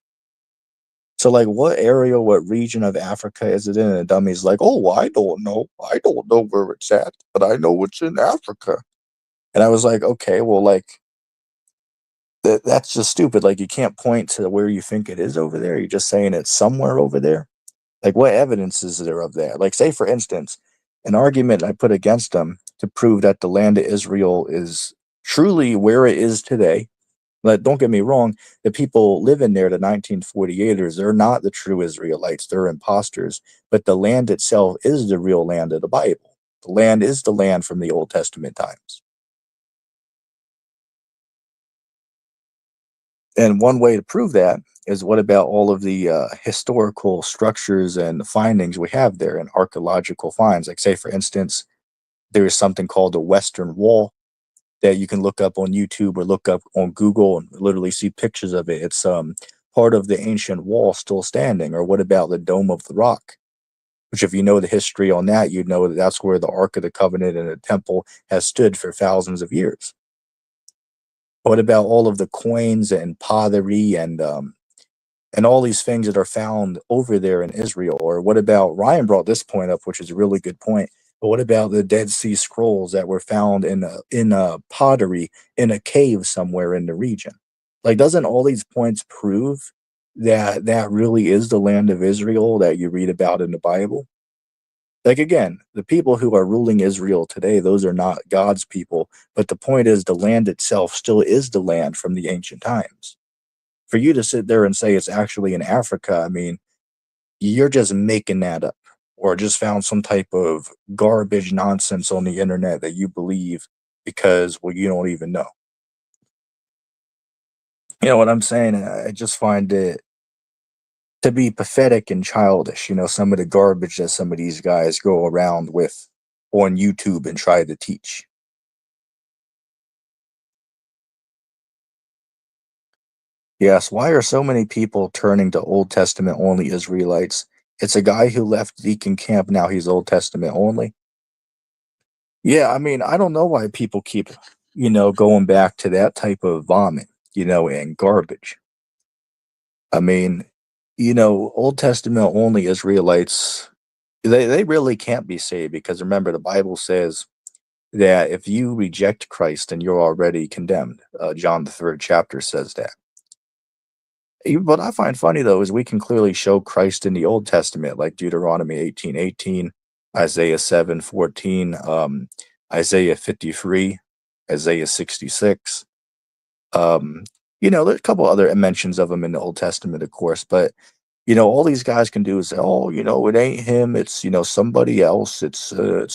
So, like, what area, what region of Africa is it in? And the dummy's like, oh, well, I don't know. I don't know where it's at, but I know it's in Africa. And I was like, okay, well, like, that's just stupid. Like, you can't point to where you think it is over there. You're just saying it's somewhere over there. Like, what evidence is there of that? Like, say, for instance, an argument I put against them to prove that the land of Israel is truly where it is today. But don't get me wrong, the people living there, the 1948ers, they're not the true Israelites. They're imposters. But the land itself is the real land of the Bible. The land is the land from the Old Testament times. And one way to prove that is, what about all of the historical structures and findings we have there and archaeological finds? Like, say, for instance, there is something called the Western Wall that you can look up on YouTube or look up on Google and literally see pictures of it. It's part of the ancient wall still standing. Or what about the Dome of the Rock? Which, if you know the history on that, you'd know that that's where the Ark of the Covenant and the temple has stood for thousands of years. What about all of the coins and pottery and all these things that are found over there in Israel? Or what about, Ryan brought this point up, which is a really good point. But what about the Dead Sea Scrolls that were found in a pottery in a cave somewhere in the region? Like, doesn't all these points prove that that really is the land of Israel that you read about in the Bible? Like, again, the people who are ruling Israel today, those are not God's people. But the point is, the land itself still is the land from the ancient times. For you to sit there and say it's actually in Africa, I mean, you're just making that up, or just found some type of garbage nonsense on the internet that you believe because, well, you don't even know. You know what I'm saying? I just find it to be pathetic and childish, some of the garbage that some of these guys go around with on YouTube and try to teach. Yes, why are so many people turning to Old Testament only Israelites? It's a guy who left Deacon Camp, now he's Old Testament only. Yeah, I mean, I don't know why people keep, going back to that type of vomit, and garbage. I mean, Old Testament only Israelites, they really can't be saved, because remember, the Bible says that if you reject Christ, then you're already condemned. John, the third chapter, says that. What I find funny, though, is we can clearly show Christ in the Old Testament, like Deuteronomy 18:18, Isaiah 7:14, Isaiah 53, Isaiah 66. Um, there's a couple other mentions of him in the Old Testament, of course, but all these guys can do is say, "Oh, it ain't him. It's somebody else. It's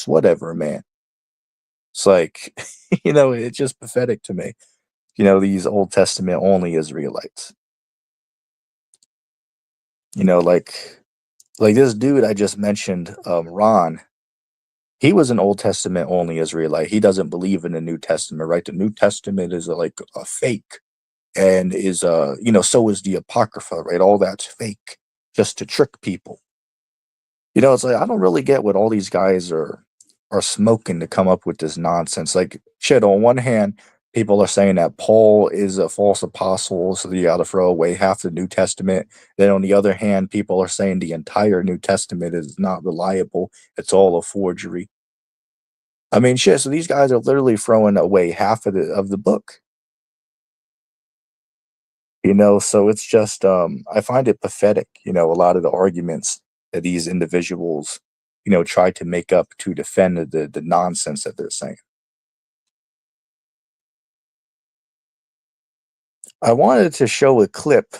whatever, man." It's like, it's just pathetic to me. These Old Testament only Israelites. Like Like this dude I just mentioned, Ron, he was an Old Testament only Israelite. He doesn't believe in the New Testament, right? The New Testament is like a fake, and is so is the Apocrypha, right? All that's fake, just to trick people. It's like I don't really get what all these guys are smoking to come up with this nonsense. Like shit, on one hand, people are saying that Paul is a false apostle, so you gotta throw away half the New Testament. Then on the other hand, people are saying the entire New Testament is not reliable. It's all a forgery. I mean, shit, so these guys are literally throwing away half of the book. So it's just I find it pathetic, a lot of the arguments that these individuals, try to make up to defend the nonsense that they're saying. I wanted to show a clip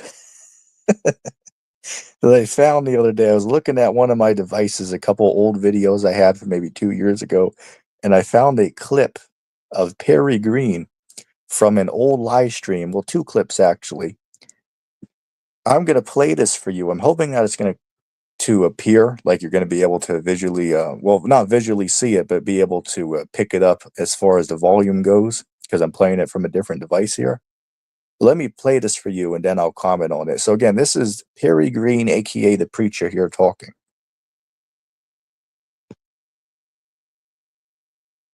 that I found the other day. I was looking at one of my devices, a couple old videos I had from maybe 2 years ago, and I found a clip of Perry Green from an old live stream. Well, two clips actually. I'm gonna play this for you. I'm hoping that it's gonna to appear like you're gonna be able to visually, well, not visually see it, but be able to pick it up as far as the volume goes, because I'm playing it from a different device here. Let me play this for you, and then I'll comment on it. So again, this is Perry Green, aka the preacher, here talking.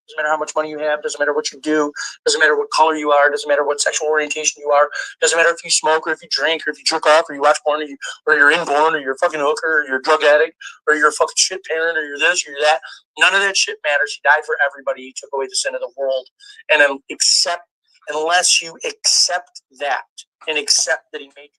Doesn't matter how much money you have, doesn't matter what you do, doesn't matter what color you are, doesn't matter what sexual orientation you are, doesn't matter if you smoke or if you drink or if you jerk off or you watch porn or you're in porn or you're a fucking hooker or you're a drug addict or you're a fucking shit parent or you're this or you're that. None of that shit matters. He died for everybody. He took away the sin of the world. And unless you accept that and accept that he made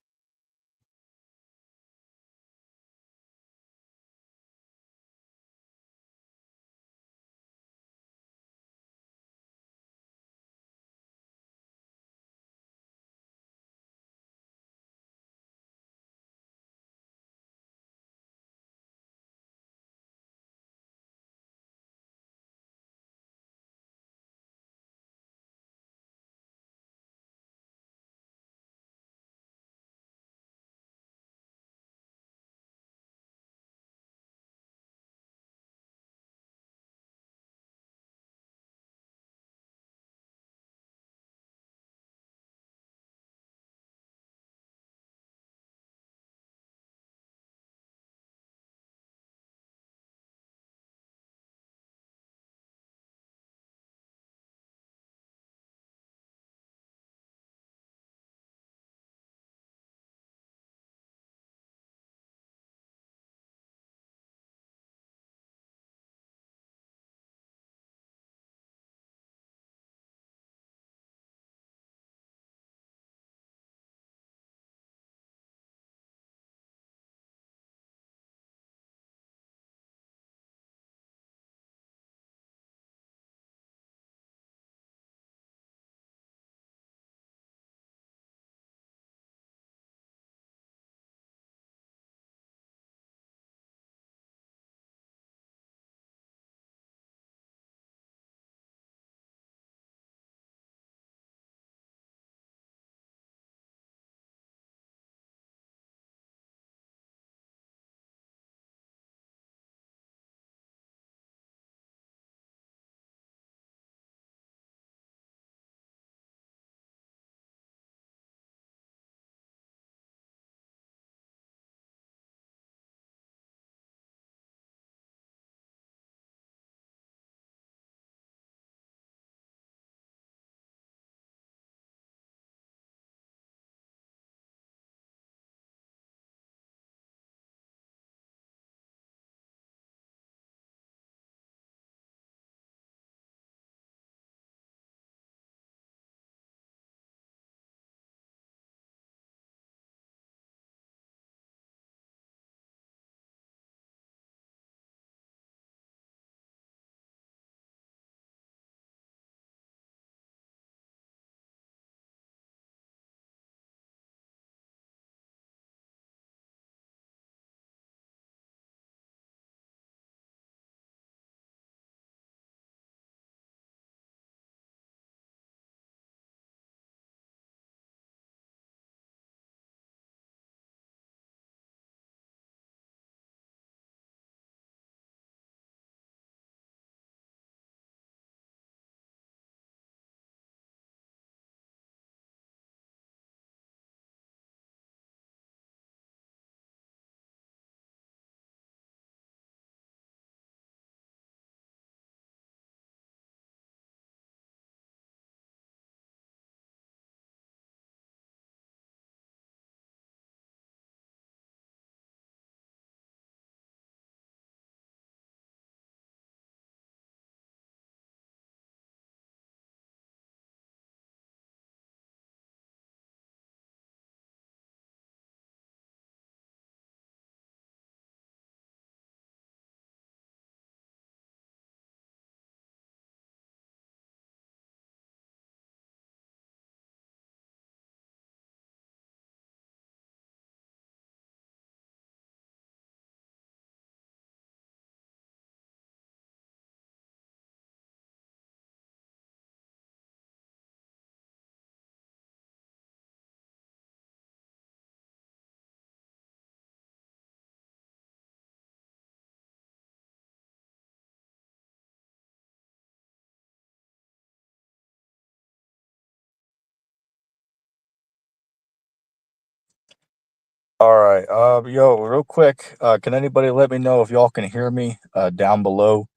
All right. Yo, real quick, can anybody let me know if y'all can hear me down below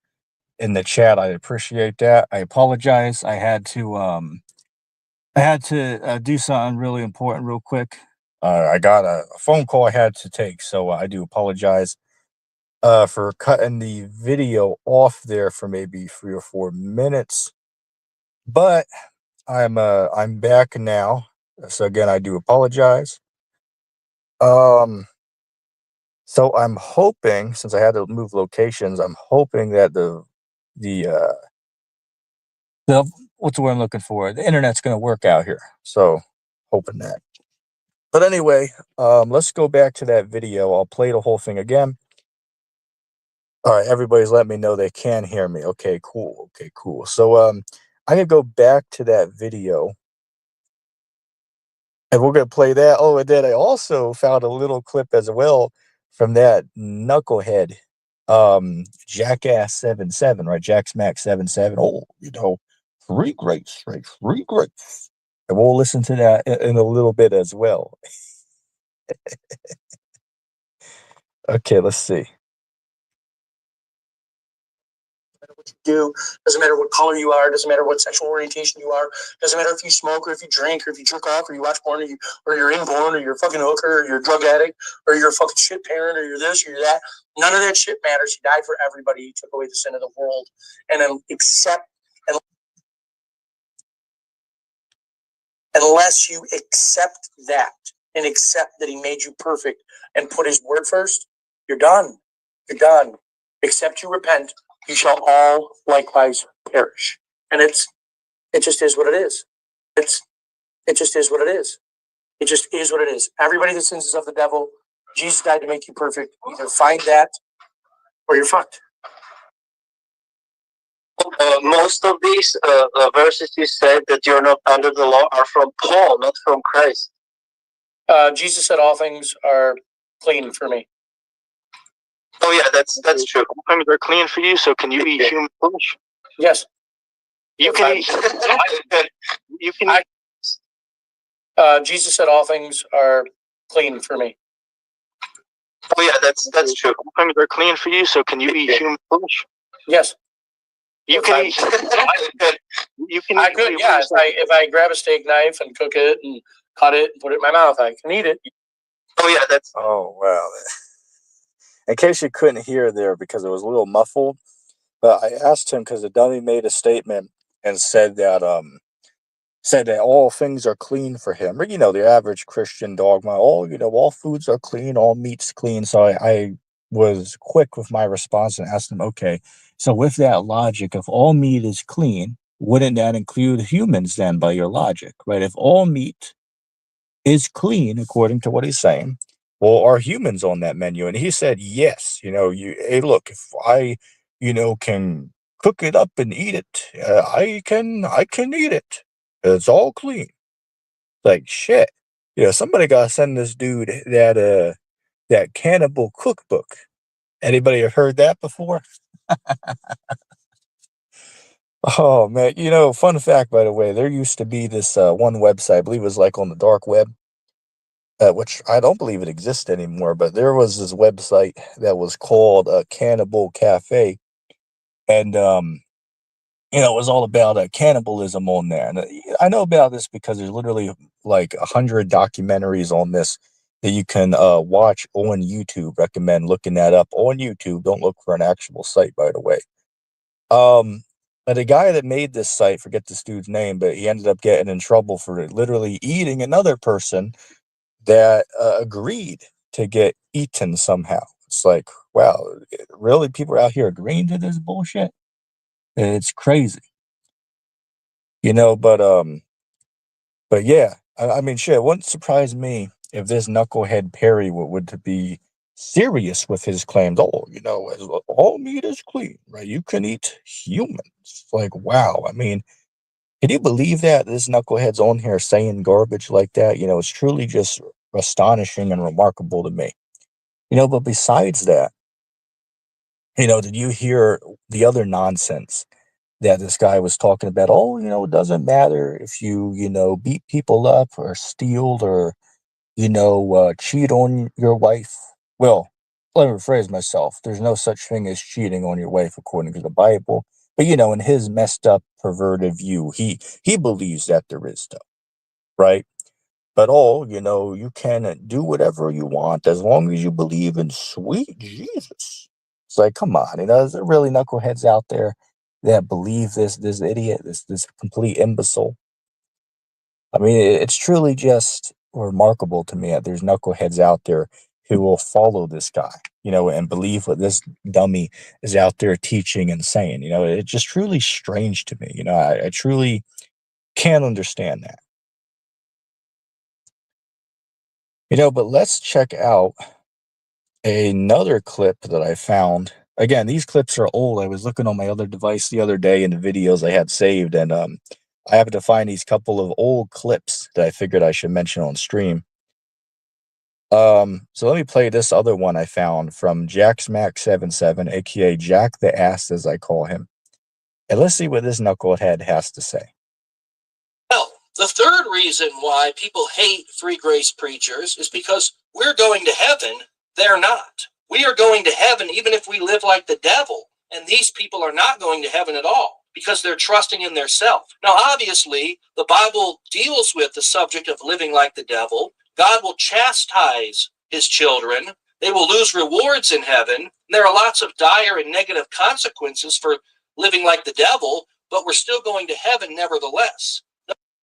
in the chat? I appreciate that. I apologize. I had to do something really important real quick. I got a phone call I had to take, so I do apologize for cutting the video off there for maybe 3 or 4 minutes. But I'm back now. So again, I do apologize. Um So I'm hoping, since I had to move locations, I'm hoping that the uh the what's the word I'm looking for? The internet's gonna work out here. So hoping that. But anyway, let's go back to that video. I'll play the whole thing again. All right, everybody's letting me know they can hear me. Okay, cool. Okay, cool. So I'm gonna go back to that video and we're gonna play that. Oh, and then I also found a little clip as well from that knucklehead, Jackass 77, right? Jack Smack 77. Oh, free grace, right? Free grace. And we'll listen to that in a little bit as well. Okay, let's see. What you do, doesn't matter what color you are, doesn't matter what sexual orientation you are, doesn't matter if you smoke or if you drink or if you jerk off or you watch porn or you're in porn or you're a fucking hooker or you're a drug addict or you're a fucking shit parent or you're this or you're that. None of that shit matters. He died for everybody. He took away the sin of the world. And then unless you accept that and accept that he made you perfect and put his word first, you're done. You're done. Except you repent, you shall all likewise perish. And it just is what it is. It just is what it is. It just is what it is. Everybody that sins is of the devil. Jesus died to make you perfect. Either find that or you're fucked. Most of these verses you said that you're not under the law are from Paul, not from Christ. Jesus said all things are clean for me. Oh yeah, that's true. Things are clean for you, so can you eat human flesh? Yes. You can eat. You can eat. Jesus said all things are clean for me. Oh yeah, that's true. Things are clean for you, so can you eat human flesh? Yes. You can eat. You can. I could, yeah. If I grab a steak knife and cook it and cut it and put it in my mouth, I can eat it. Oh yeah, that's. Oh wow. In case you couldn't hear there because it was a little muffled, but I asked him because the dummy made a statement and said that all things are clean for him. Or, the average Christian dogma. All foods are clean, all meat's clean. So I was quick with my response and asked him, okay, so with that logic, if all meat is clean, wouldn't that include humans then by your logic, right? If all meat is clean, according to what he's saying, well, are humans on that menu? And he said, yes. Hey, look, if I, can cook it up and eat it, I can eat it. It's all clean. Like shit. Somebody gotta send this dude that cannibal cookbook. Anybody have heard that before? Oh man, fun fact by the way, there used to be this one website, I believe it was like on the dark web, which I don't believe it exists anymore, but there was this website that was called Cannibal Cafe, and it was all about cannibalism on there. And I know about this because there's literally like 100 documentaries on this that you can watch on YouTube. Recommend looking that up on YouTube. Don't look for an actual site, by the way. But the guy that made this site, forget this dude's name, but he ended up getting in trouble for literally eating another person that agreed to get eaten somehow. It's like, wow, really? People are out here agreeing to this bullshit? It's crazy. You know, but but yeah, I mean, shit, it wouldn't surprise me if this knucklehead Perry would to be serious with his claims. Oh, all meat is clean, right? You can eat humans. Like, wow. I mean, can you believe that this knucklehead's on here saying garbage like that? It's truly just astonishing and remarkable to me. But besides that, did you hear the other nonsense that this guy was talking about? Oh, it doesn't matter if you, beat people up or steal or cheat on your wife. Well, let me rephrase myself. There's no such thing as cheating on your wife according to the Bible. But in his messed up, perverted view, he believes that there is though, right? But you can do whatever you want as long as you believe in sweet Jesus. It's like, come on, is there really knuckleheads out there that believe this idiot, this complete imbecile? I mean, it's truly just remarkable to me that there's knuckleheads out there who will follow this guy, and believe what this dummy is out there teaching and saying. It's just truly strange to me. I truly can't understand that. But let's check out another clip that I found. Again, these clips are old. I was looking on my other device the other day in the videos I had saved, and I happened to find these couple of old clips that I figured I should mention on stream. So let me play this other one I found from JackSmack77, aka Jack the Ass, as I call him. And let's see what this knucklehead has to say. Well, the third reason why people hate free grace preachers is because we're going to heaven. They're not. We are going to heaven even if we live like the devil. And these people are not going to heaven at all because they're trusting in their self. Now, obviously, the Bible deals with the subject of living like the devil. God will chastise his children. They will lose rewards in heaven. There are lots of dire and negative consequences for living like the devil, but we're still going to heaven nevertheless.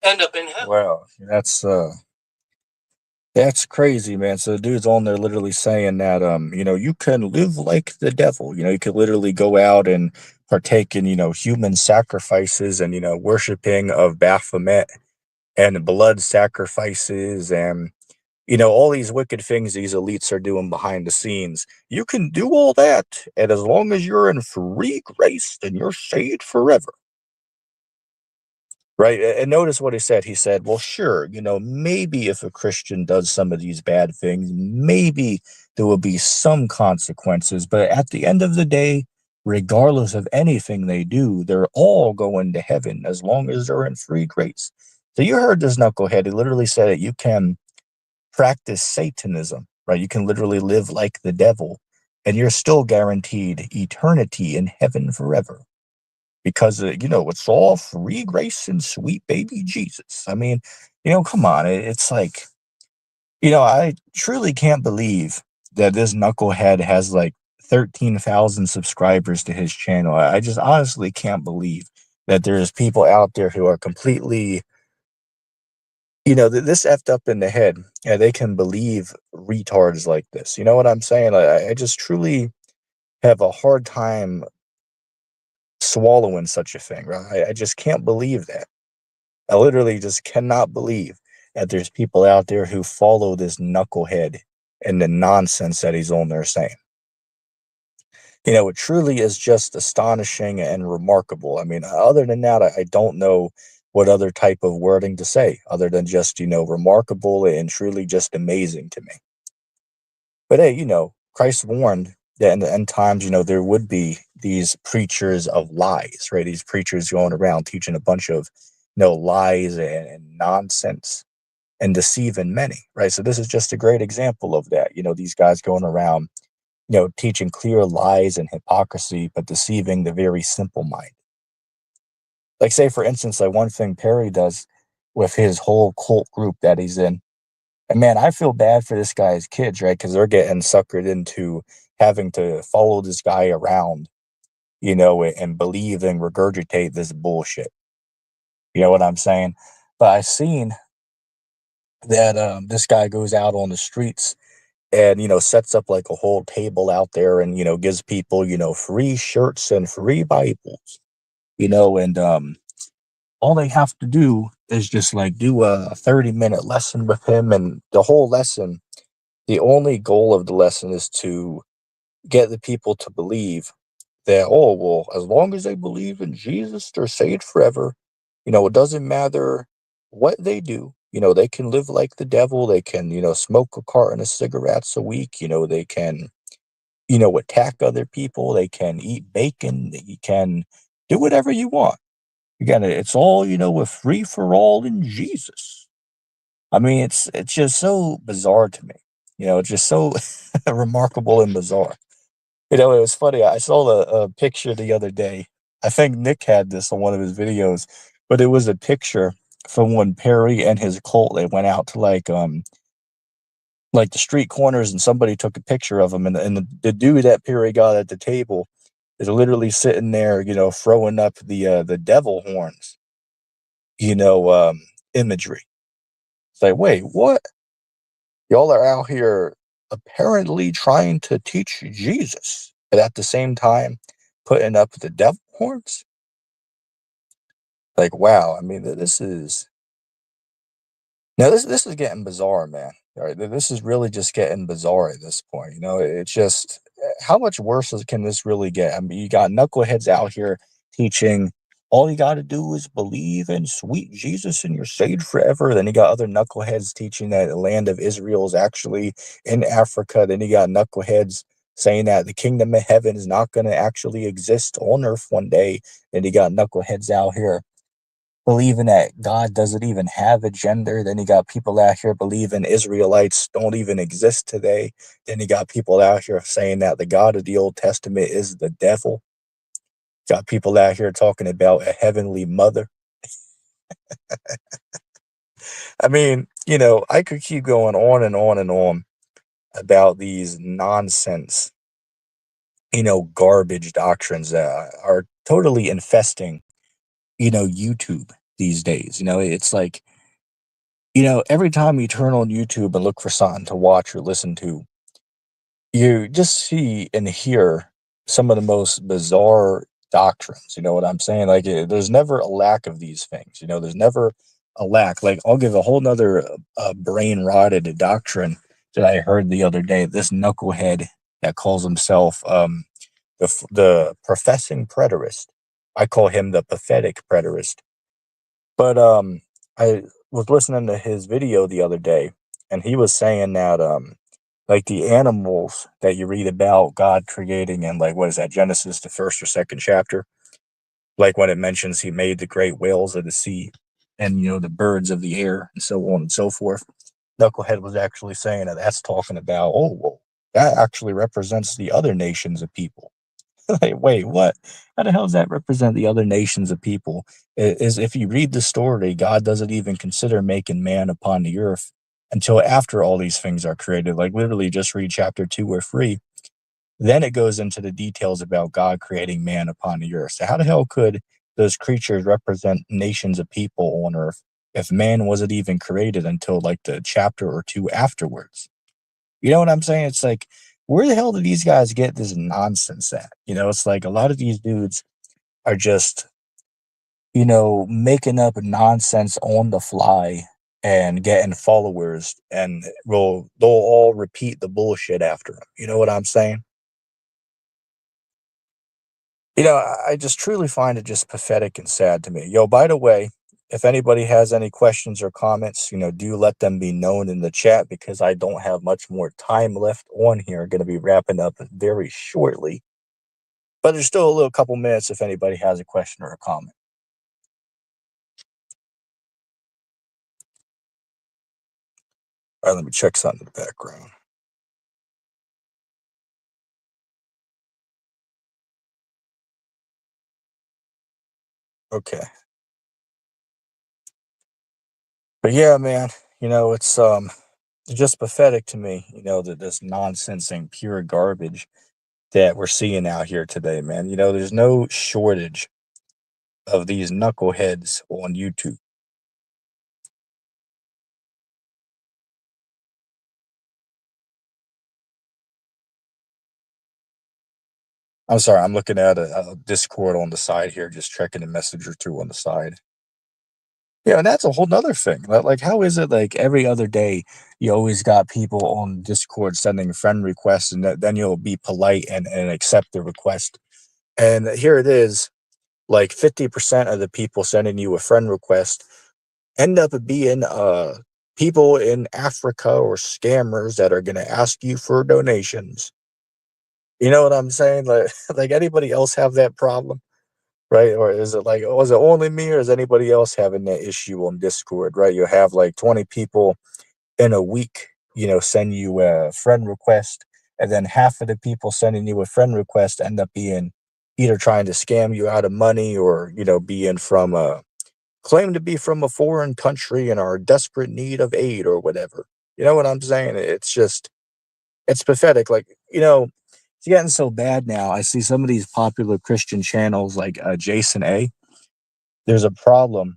End up in hell. Wow, that's crazy, man. So the dude's on there literally saying that you can live like the devil. You could literally go out and partake in, human sacrifices and, worshiping of Baphomet and blood sacrifices and all these wicked things these elites are doing behind the scenes. You can do all that, and as long as you're in free grace, then you're saved forever. Right. And notice what he said. He said, well, sure, maybe if a Christian does some of these bad things, maybe there will be some consequences. But at the end of the day, regardless of anything they do, they're all going to heaven as long as they're in free grace. So you heard this knucklehead. He literally said that you can practice Satanism, right? You can literally live like the devil, and you're still guaranteed eternity in heaven forever because it's all free grace and sweet baby Jesus. I mean, come on, it's like, I truly can't believe that this knucklehead has like 13,000 subscribers to his channel. I just honestly can't believe that there's people out there who are completely, this effed up in the head, and they can believe retards like this. You know what I'm saying? I just truly have a hard time swallowing such a thing, right? I just can't believe that. I literally just cannot believe that there's people out there who follow this knucklehead and the nonsense that he's on there saying. It truly is just astonishing and remarkable. I mean, other than that, I don't know what other type of wording to say other than just, remarkable and truly just amazing to me. But hey, Christ warned that in the end times, there would be these preachers of lies, right? These preachers going around teaching a bunch of, lies and nonsense and deceiving many, right? So this is just a great example of that. These guys going around, teaching clear lies and hypocrisy, but deceiving the very simple mind. Like, say, for instance, like one thing Perry does with his whole cult group that he's in. And man, I feel bad for this guy's kids, right? Because they're getting suckered into having to follow this guy around, and believe and regurgitate this bullshit. You know what I'm saying? But I've seen that this guy goes out on the streets and, sets up like a whole table out there and, gives people, free shirts and free Bibles, and all they have to do is just like do a 30-minute lesson with him. And the whole lesson, the only goal of the lesson is to get the people to believe that, oh, well, as long as they believe in Jesus, they're saved forever. It doesn't matter what they do. They can live like the devil. They can, smoke a carton of cigarettes a week. They can, attack other people. They can eat bacon. They can do whatever you want. Again, it's all, with free for all in Jesus. I mean, it's just so bizarre to me. It's just so remarkable and bizarre. It was funny. I saw a picture the other day. I think Nick had this on one of his videos, but it was a picture from when Perry and his cult they went out to like the street corners, and somebody took a picture of him, and the dude that Perry got at the table is literally sitting there, throwing up the devil horns, you know, um, imagery. It's like, wait, what? Y'all are out here apparently trying to teach Jesus, but at the same time putting up the devil horns? Like, wow. I mean, this is getting bizarre, man. All right, this is really just getting bizarre at this point. It's just how much worse can this really get? I mean, you got knuckleheads out here teaching all you got to do is believe in sweet Jesus and you're saved forever. Then you got other knuckleheads teaching that the land of Israel is actually in Africa. Then you got knuckleheads saying that the kingdom of heaven is not going to actually exist on earth one day. Then you got knuckleheads out here believing that God doesn't even have a gender. Then you got people out here believing Israelites don't even exist today. Then you got people out here saying that the God of the Old Testament is the devil. Got people out here talking about a heavenly mother. I mean, I could keep going on and on and on about these nonsense, garbage doctrines that are totally infesting, YouTube these days. It's like, every time you turn on YouTube and look for something to watch or listen to, you just see and hear some of the most bizarre doctrines. You know what I'm saying? Like, there's never a lack of these things. There's never a lack. Like, I'll give a whole nother brain rotted doctrine that I heard the other day. This knucklehead that calls himself the professing preterist. I call him the pathetic preterist. But I was listening to his video the other day, and he was saying that like the animals that you read about God creating in, like, what is that, Genesis, the first or second chapter, like when it mentions he made the great whales of the sea and the birds of the air and so on and so forth. Knucklehead was actually saying that that's talking about, oh, well, that actually represents the other nations of people. Like, wait, what? How the hell does that represent the other nations of people? Is if you read the story, God doesn't even consider making man upon the earth until after all these things are created. Like, literally, just read chapter 2 or 3. Then it goes into the details about God creating man upon the earth. So how the hell could those creatures represent nations of people on earth if man wasn't even created until like the chapter or 2 afterwards? You know what I'm saying? It's like, where the hell do these guys get this nonsense at? It's like a lot of these dudes are just, making up nonsense on the fly and getting followers, and they'll all repeat the bullshit after them. You know what I'm saying? I just truly find it just pathetic and sad to me. Yo, by the way, if anybody has any questions or comments, do let them be known in the chat because I don't have much more time left on here. Going to be wrapping up very shortly, but there's still a little couple minutes if anybody has a question or a comment. All right, let me check something in the background. Okay. But yeah, man, it's just pathetic to me, that this nonsense and pure garbage that we're seeing out here today, man. There's no shortage of these knuckleheads on YouTube. I'm sorry, I'm looking at a Discord on the side here, just checking a message or two on the side. Yeah, and that's a whole nother thing. Like, how is it like every other day you always got people on Discord sending friend requests, and then you'll be polite and accept the request. And here it is, like 50% of the people sending you a friend request end up being people in Africa or scammers that are gonna ask you for donations. You know what I'm saying? Like, like anybody else have that problem? right? Or is it like, was it only me, or is anybody else having that issue on Discord, right? You have like 20 people in a week, send you a friend request, and then half of the people sending you a friend request end up being either trying to scam you out of money, or, being from claim to be from a foreign country and are in desperate need of aid or whatever. You know what I'm saying? It's pathetic. Like, it's getting so bad now. I see some of these popular Christian channels like Jason A. There's a problem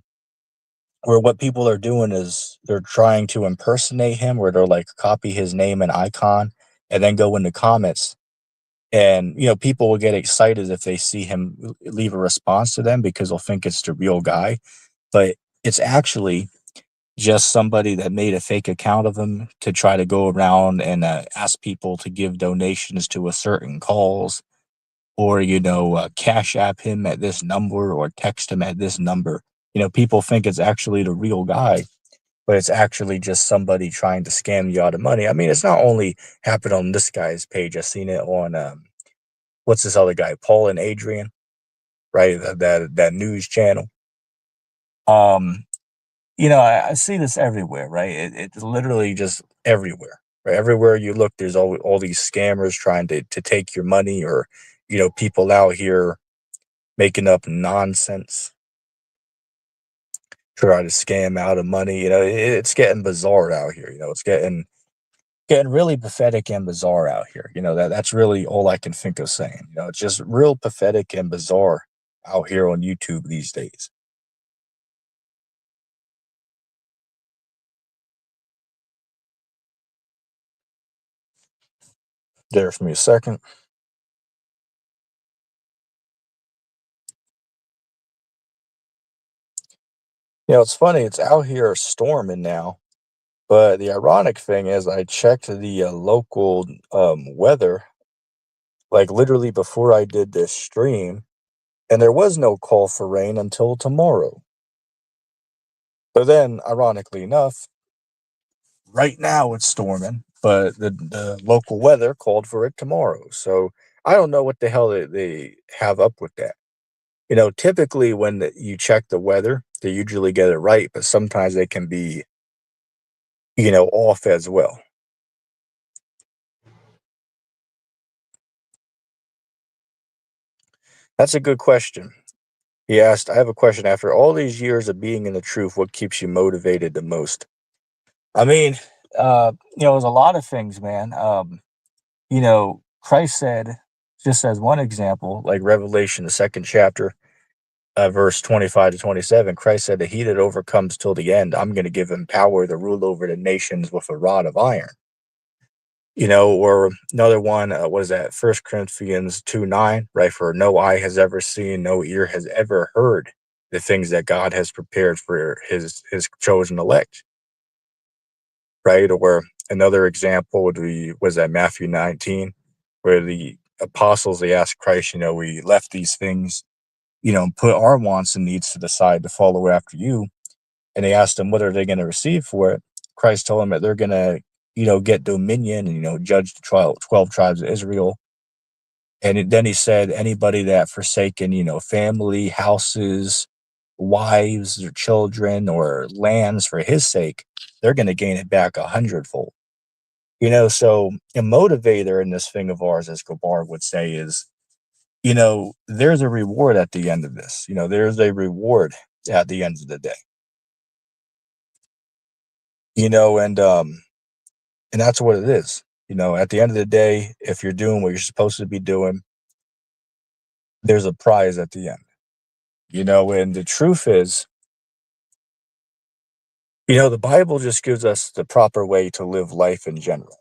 where what people are doing is they're trying to impersonate him, where they're like copy his name and icon and then go in the comments. And, people will get excited if they see him leave a response to them because they'll think it's the real guy. But it's actually just somebody that made a fake account of him to try to go around and ask people to give donations to a certain cause, or cash app him at this number or text him at this number. People think it's actually the real guy, but it's actually just somebody trying to scam you out of money. I mean, it's not only happened on this guy's page. I've seen it on what's this other guy, Paul and Adrian, right? That news channel. um I see this everywhere, right? It's literally just everywhere, right? Everywhere you look, there's all these scammers trying to take your money, or, people out here making up nonsense, try to scam out of money. It's getting bizarre out here. It's getting really pathetic and bizarre out here. That's really all I can think of saying. It's just real pathetic and bizarre out here on YouTube these days. There for me a second. It's funny. It's out here storming now. But the ironic thing is, I checked the local weather, like literally before I did this stream, and there was no call for rain until tomorrow. But then, ironically enough, right now it's storming, but the local weather called for it tomorrow. So I don't know what the hell they have up with that. Typically when you check the weather, they usually get it right, but sometimes they can be, off as well. That's a good question. He asked, I have a question. After all these years of being in the truth, what keeps you motivated the most? I mean, there's a lot of things, man. Christ said, just as one example, like Revelation, the second chapter, verse 25 to 27, Christ said that he that overcomes till the end, I'm going to give him power to rule over the nations with a rod of iron. Or another one, what is that? 1 Corinthians 2:9, right? For no eye has ever seen, no ear has ever heard the things that God has prepared for his chosen elect, right? Or another example would be, was that Matthew 19, where the apostles, they asked Christ, we left these things, and put our wants and needs to the side to follow after you. And they asked him, what are they going to receive for it? Christ told them that they're going to, get dominion and, judge the 12 tribes of Israel. And then he said, anybody that forsaken, family, houses, wives, or children, or lands for his sake, they're going to gain it back 100-fold. So a motivator in this thing of ours, as Gabar would say, is, there's a reward at the end of this. There's a reward at the end of the day. And that's what it is. At the end of the day, if you're doing what you're supposed to be doing, there's a prize at the end. And the truth is, the Bible just gives us the proper way to live life in general,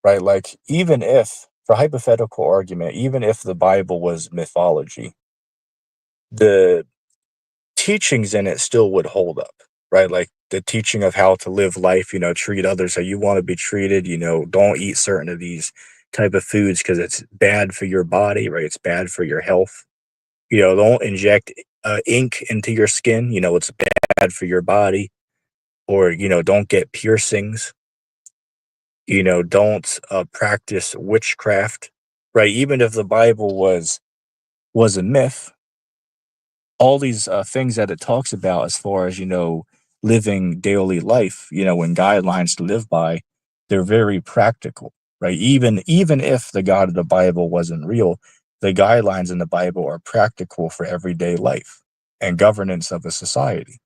right? Like, even if, for hypothetical argument, even if the Bible was mythology, the teachings in it still would hold up, right? Like the teaching of how to live life, treat others how you want to be treated, don't eat certain of these type of foods because it's bad for your body, right? It's bad for your health. Don't inject ink into your skin, it's bad for your body. Or, don't get piercings, don't practice witchcraft, right? Even if the Bible was a myth, all these things that it talks about as far as, living daily life, and guidelines to live by, they're very practical, right? Even if the God of the Bible wasn't real, the guidelines in the Bible are practical for everyday life and governance of a society.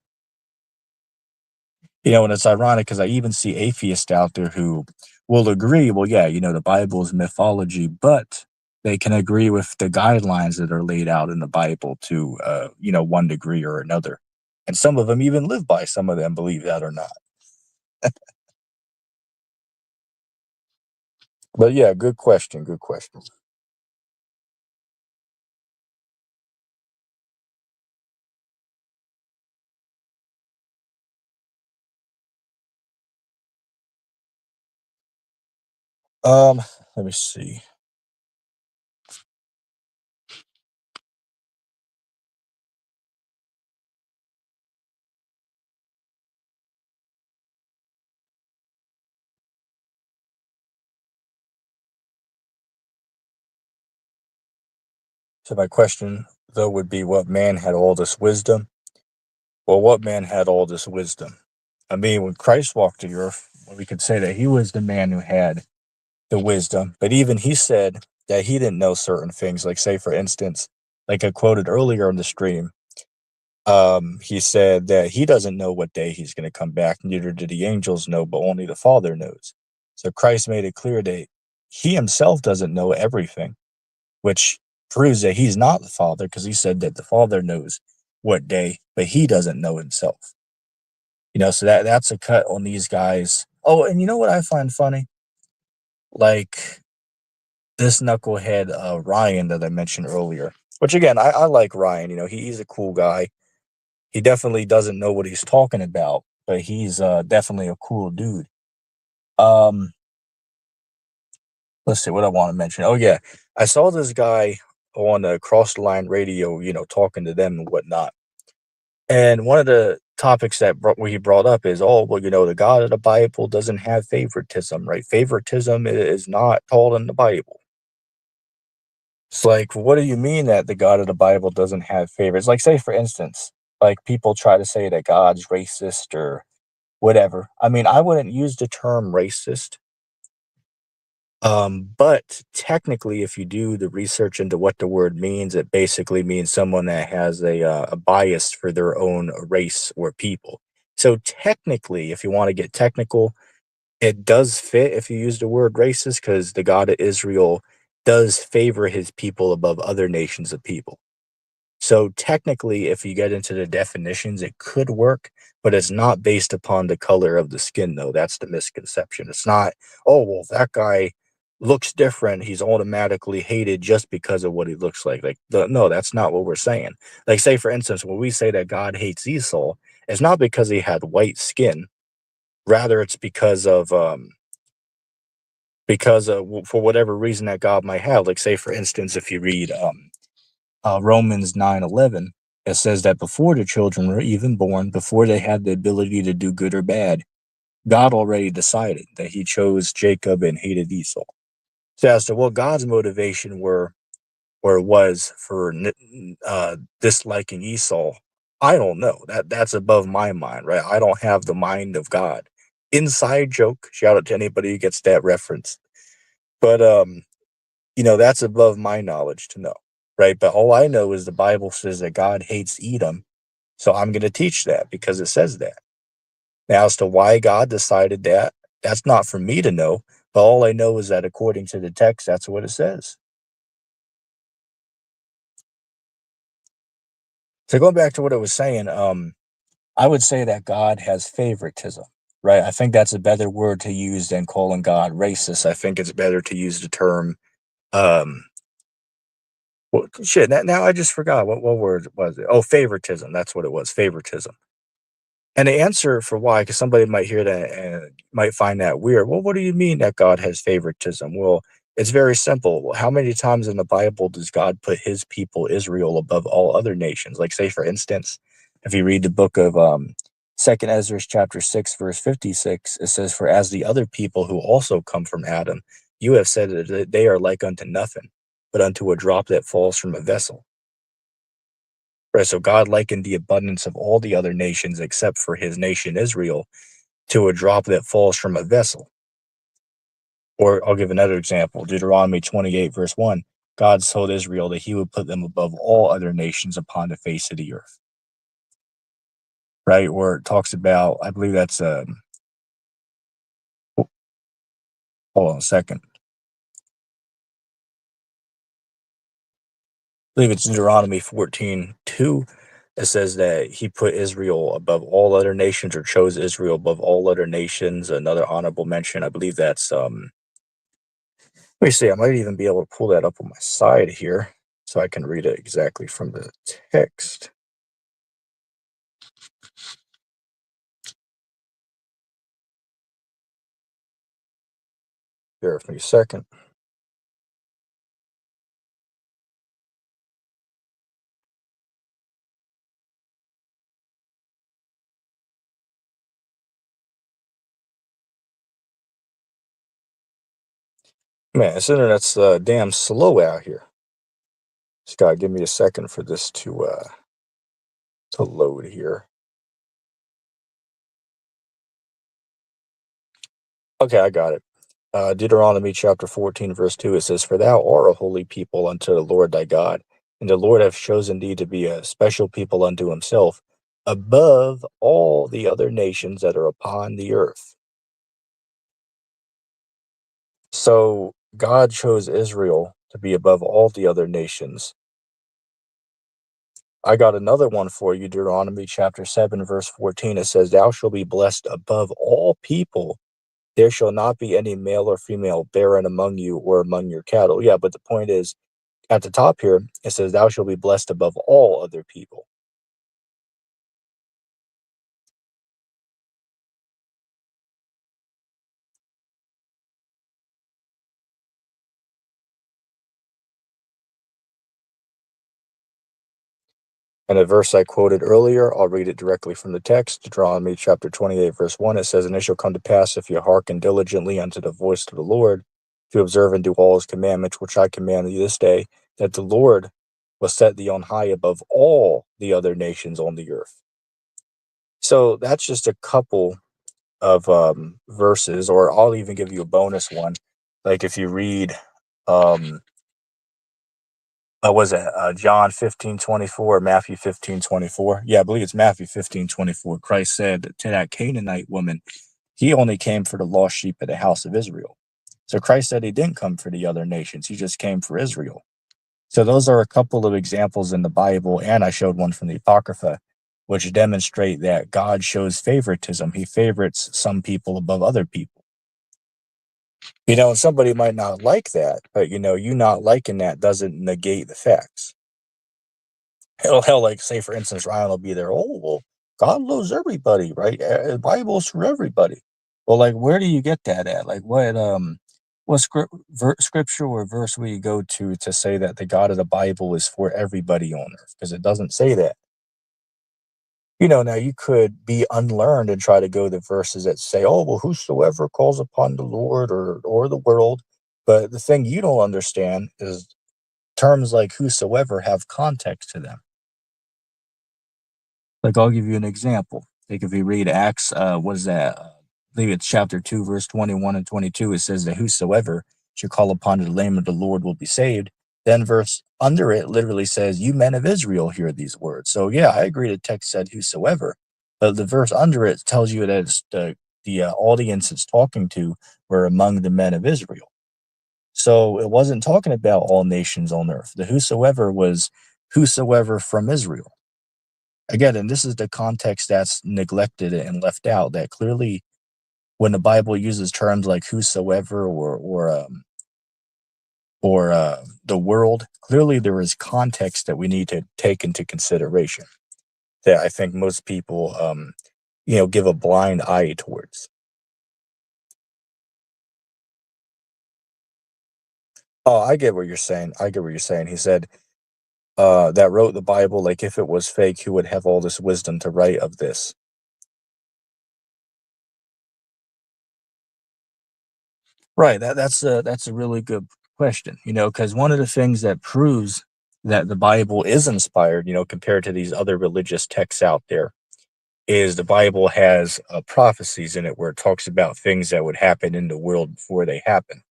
And it's ironic because I even see atheists out there who will agree, well, yeah, the Bible is mythology, but they can agree with the guidelines that are laid out in the Bible to, one degree or another. And some of them even live by some of them, believe that or not. But yeah, good question. Good question. Um, Let me see. So my question though would be, what man had all this wisdom? Well, what man had all this wisdom? I mean, when Christ walked the earth, we could say that he was the man who had the wisdom, but even he said that he didn't know certain things. Like, say, for instance, like I quoted earlier in the stream, he said that he doesn't know what day he's going to come back, neither do the angels know, but only the Father knows. So Christ made it clear that he himself doesn't know everything, which proves that he's not the Father, because he said that the Father knows what day, but he doesn't know himself. So that's a cut on these guys. Oh, and you know what I find funny? Like this knucklehead Ryan that I mentioned earlier. Which again, I like Ryan. He's a cool guy. He definitely doesn't know what he's talking about, but he's definitely a cool dude. Um, let's see what I want to mention. Oh yeah, I saw this guy on Cross the Line Radio, talking to them and whatnot. And one of the topics that he brought up is, oh, well, the God of the Bible doesn't have favoritism, right? Favoritism is not taught in the Bible. It's like, what do you mean that the God of the Bible doesn't have favorites? Like, say, for instance, like people try to say that God's racist or whatever. I mean, I wouldn't use the term racist. But technically, if you do the research into what the word means, it basically means someone that has a bias for their own race or people. So technically, if you want to get technical, it does fit if you use the word racist, because the God of Israel does favor his people above other nations of people. So technically, if you get into the definitions, it could work, but it's not based upon the color of the skin, though. That's the misconception. It's not, oh, well, that guy looks different. He's automatically hated just because of what he looks like. No, that's not what we're saying. Like, say, for instance, when we say that God hates Esau, it's not because he had white skin. Rather, it's because of for whatever reason that God might have. Like, say, for instance, if you read Romans 9:11, it says that before the children were even born, before they had the ability to do good or bad, God already decided that he chose Jacob and hated Esau. So as to what God's motivation were or was for disliking Esau, I don't know. That's above my mind, right? I don't have the mind of God. Inside joke. Shout out to anybody who gets that reference. But that's above my knowledge to know, right? But all I know is the Bible says that God hates Edom, so I'm going to teach that because it says that. Now, as to why God decided that, that's not for me to know, but all I know is that according to the text, that's what it says. So going back to what I was saying, I would say that God has favoritism, right? I think that's a better word to use than calling God racist. I think it's better to use the term, um, well, shit. Now I just forgot what word was it? Oh, favoritism. That's what it was. Favoritism. And the answer for why, because somebody might hear that and might find that weird. Well, what do you mean that God has favoritism? Well, it's very simple. How many times in the Bible does God put his people, Israel, above all other nations? Like, say, for instance, if you read the book of Second Ezra chapter 6, verse 56, it says, for as the other people who also come from Adam, you have said that they are like unto nothing, but unto a drop that falls from a vessel. Right, so God likened the abundance of all the other nations except for his nation Israel to a drop that falls from a vessel. Or I'll give another example. Deuteronomy 28, verse 1. God told Israel that he would put them above all other nations upon the face of the earth. Right? Or it talks about, I believe that's, hold on a second. I believe it's Deuteronomy 14:2. It says that he put Israel above all other nations, or chose Israel above all other nations. Another honorable mention, I believe that's, let me see, I might even be able to pull that up on my side here so I can read it exactly from the text. Bear with me a second. Man, this internet's damn slow out here. Just gotta give me a second for this to load here. Okay, I got it. Deuteronomy chapter 14, verse 2, it says, "For thou art a holy people unto the Lord thy God, and the Lord hath chosen thee to be a special people unto himself, above all the other nations that are upon the earth." So God chose Israel to be above all the other nations. I got another one for you, Deuteronomy chapter 7, verse 14. It says, "Thou shalt be blessed above all people. There shall not be any male or female barren among you or among your cattle." Yeah, but the point is, at the top here, it says, "Thou shalt be blessed above all other people." And the verse I quoted earlier, I'll read it directly from the text. Deuteronomy chapter 28, verse 1, it says, "And it shall come to pass, if you hearken diligently unto the voice of the Lord, to observe and do all his commandments, which I command thee this day, that the Lord will set thee on high above all the other nations on the earth." So that's just a couple of verses, or I'll even give you a bonus one. Like if you read, um, was it John 15:24, Matthew 15:24? Yeah, I believe it's Matthew 15:24. Christ said to that Canaanite woman, he only came for the lost sheep of the house of Israel. So Christ said he didn't come for the other nations, he just came for Israel. So those are a couple of examples in the Bible, and I showed one from the Apocrypha, which demonstrate that God shows favoritism. He favorites some people above other people. And somebody might not like that, but you not liking that doesn't negate the facts. Hell, like say for instance, Ryan will be there. "Oh well, God loves everybody, right? The Bible's for everybody." Well, like where do you get that at? Like what scripture or verse will you go to say that the God of the Bible is for everybody on earth? Because it doesn't say that. Now you could be unlearned and try to go to verses that say, "Oh well, whosoever calls upon the Lord or the world." But the thing you don't understand is terms like "whosoever" have context to them. Like, I'll give you an example. Like, if you read Acts, what is that? I believe it's chapter 2, verse 21 and 22. It says that whosoever should call upon the name of the Lord will be saved. Then verse under it literally says, "You men of Israel hear these words." So yeah, I agree the text said whosoever, but the verse under it tells you that it's the audience it's talking to were among the men of Israel. So it wasn't talking about all nations on earth. The whosoever was whosoever from Israel. Again, and this is the context that's neglected and left out, that clearly when the Bible uses terms like whosoever or the world, clearly there is context that we need to take into consideration that I think most people give a blind eye towards. Oh, I get what you're saying. I get what you're saying. He said that wrote the Bible, like if it was fake, who would have all this wisdom to write of this? Right. That's a really good question. Because one of the things that proves that the Bible is inspired, compared to these other religious texts out there, is the Bible has prophecies in it where it talks about things that would happen in the world before they happen.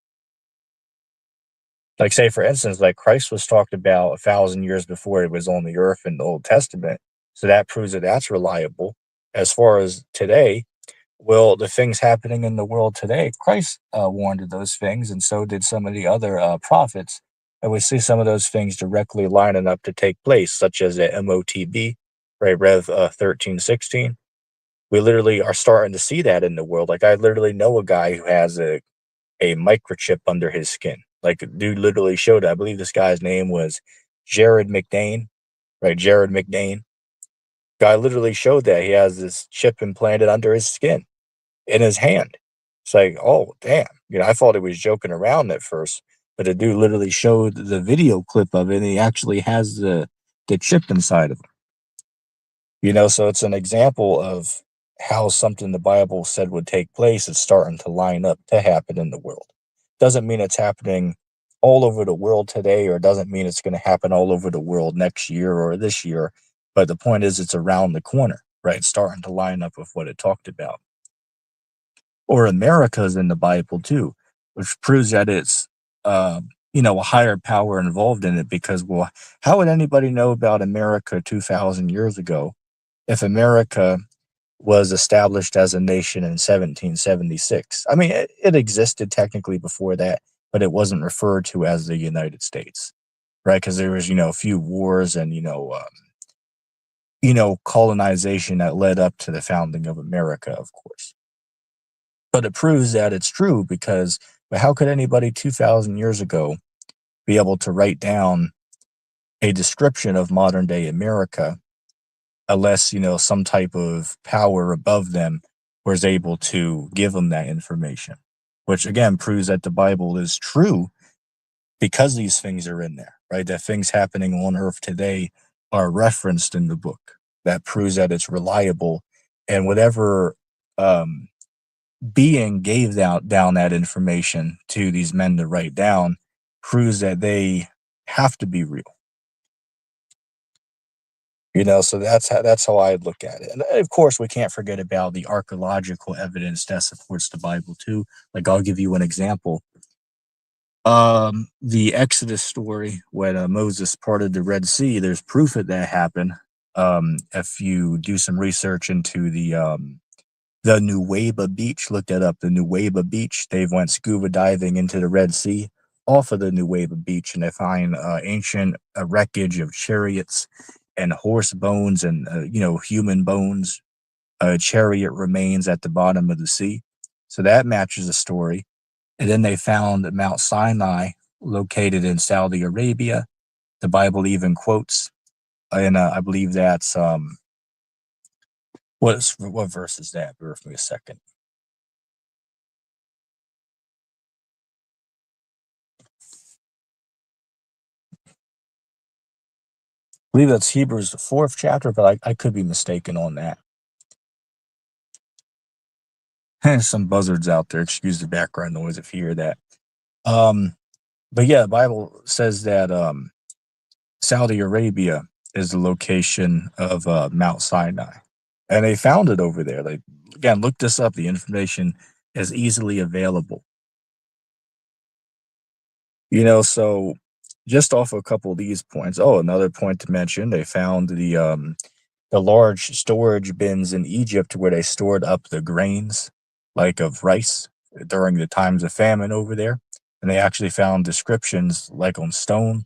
Like, say, for instance, like Christ was talked about 1,000 years before he was on the earth in the Old Testament. So that proves that that's reliable. As far as today, well, the things happening in the world today, Christ warned of those things, and so did some of the other prophets. And we see some of those things directly lining up to take place, such as the MOTB, right, Rev 13:16. We literally are starting to see that in the world. Like, I literally know a guy who has a microchip under his skin. Like, a dude literally showed it. I believe this guy's name was Jared McDane, right? Jared McDane. Guy literally showed that he has this chip implanted under his skin in his hand. It's like, oh, damn. I thought he was joking around at first, but the dude literally showed the video clip of it, and he actually has the chip inside of him. So it's an example of how something the Bible said would take place is starting to line up to happen in the world. Doesn't mean it's happening all over the world today, or doesn't mean it's going to happen all over the world next year or this year. But the point is, it's around the corner, right? It's starting to line up with what it talked about. Or America's in the Bible too, which proves that it's, a higher power involved in it. Because, well, how would anybody know about America 2,000 years ago if America was established as a nation in 1776? I mean, it existed technically before that, but it wasn't referred to as the United States, right? Because there was, a few wars and, colonization that led up to the founding of America, of course. But it proves that it's true because, but how could anybody 2,000 years ago be able to write down a description of modern day America unless, some type of power above them was able to give them that information? Which again proves that the Bible is true because these things are in there, right? That things happening on earth today are referenced in the book. That proves that it's reliable. And whatever being gave down that information to these men to write down proves that they have to be real. So that's how I look at it. And of course, we can't forget about the archaeological evidence that supports the Bible too. Like, I'll give you an example. The Exodus story when Moses parted the Red Sea. There's proof that happened. If you do some research into the Nuweiba Beach, look that up. The Nuweiba Beach. They went scuba diving into the Red Sea off of the Nuweiba Beach, and they find ancient wreckage of chariots and horse bones and human bones, chariot remains at the bottom of the sea. So that matches the story. And then they found Mount Sinai, located in Saudi Arabia. The Bible even quotes, and I believe that's what verse is that? Bear with me a second. I believe that's Hebrews, the 4th chapter, but I could be mistaken on that. Some buzzards out there. Excuse the background noise if you hear that. But yeah, the Bible says that Saudi Arabia is the location of Mount Sinai, and they found it over there. Like, again, look this up. The information is easily available. So just off a couple of these points. Oh, another point to mention: they found the large storage bins in Egypt where they stored up the grains, like of rice, during the times of famine over there. And they actually found descriptions, like on stone,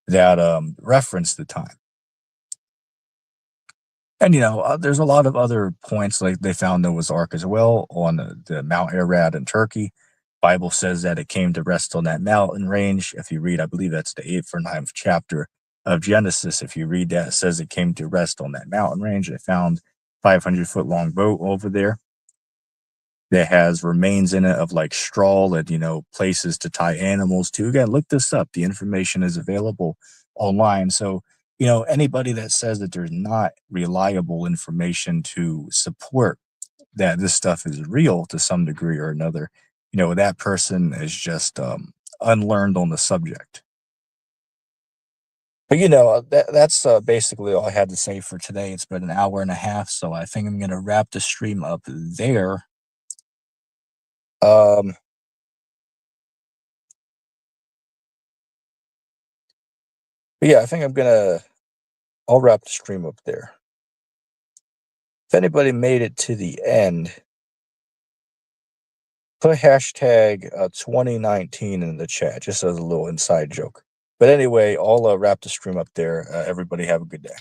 that reference the time. And there's a lot of other points, like they found Noah's Ark as well on the Mount Ararat in Turkey. Bible says that it came to rest on that mountain range. If you read, I believe that's the 8th or 9th chapter of Genesis. If you read that, it says it came to rest on that mountain range. They found 500-foot long boat over there that has remains in it of like straw and places to tie animals to. Again, look this up. The information is available online. So anybody that says that there's not reliable information to support that this stuff is real to some degree or another, that person is just unlearned on the subject. But that's basically all I had to say for today. It's been an hour and a half, so I think I'm gonna wrap the stream up there. Um, but yeah, I think I'll wrap the stream up there. If anybody made it to the end, put hashtag 2019 in the chat, just as a little inside joke. But anyway, I'll wrap the stream up there. Everybody have a good day.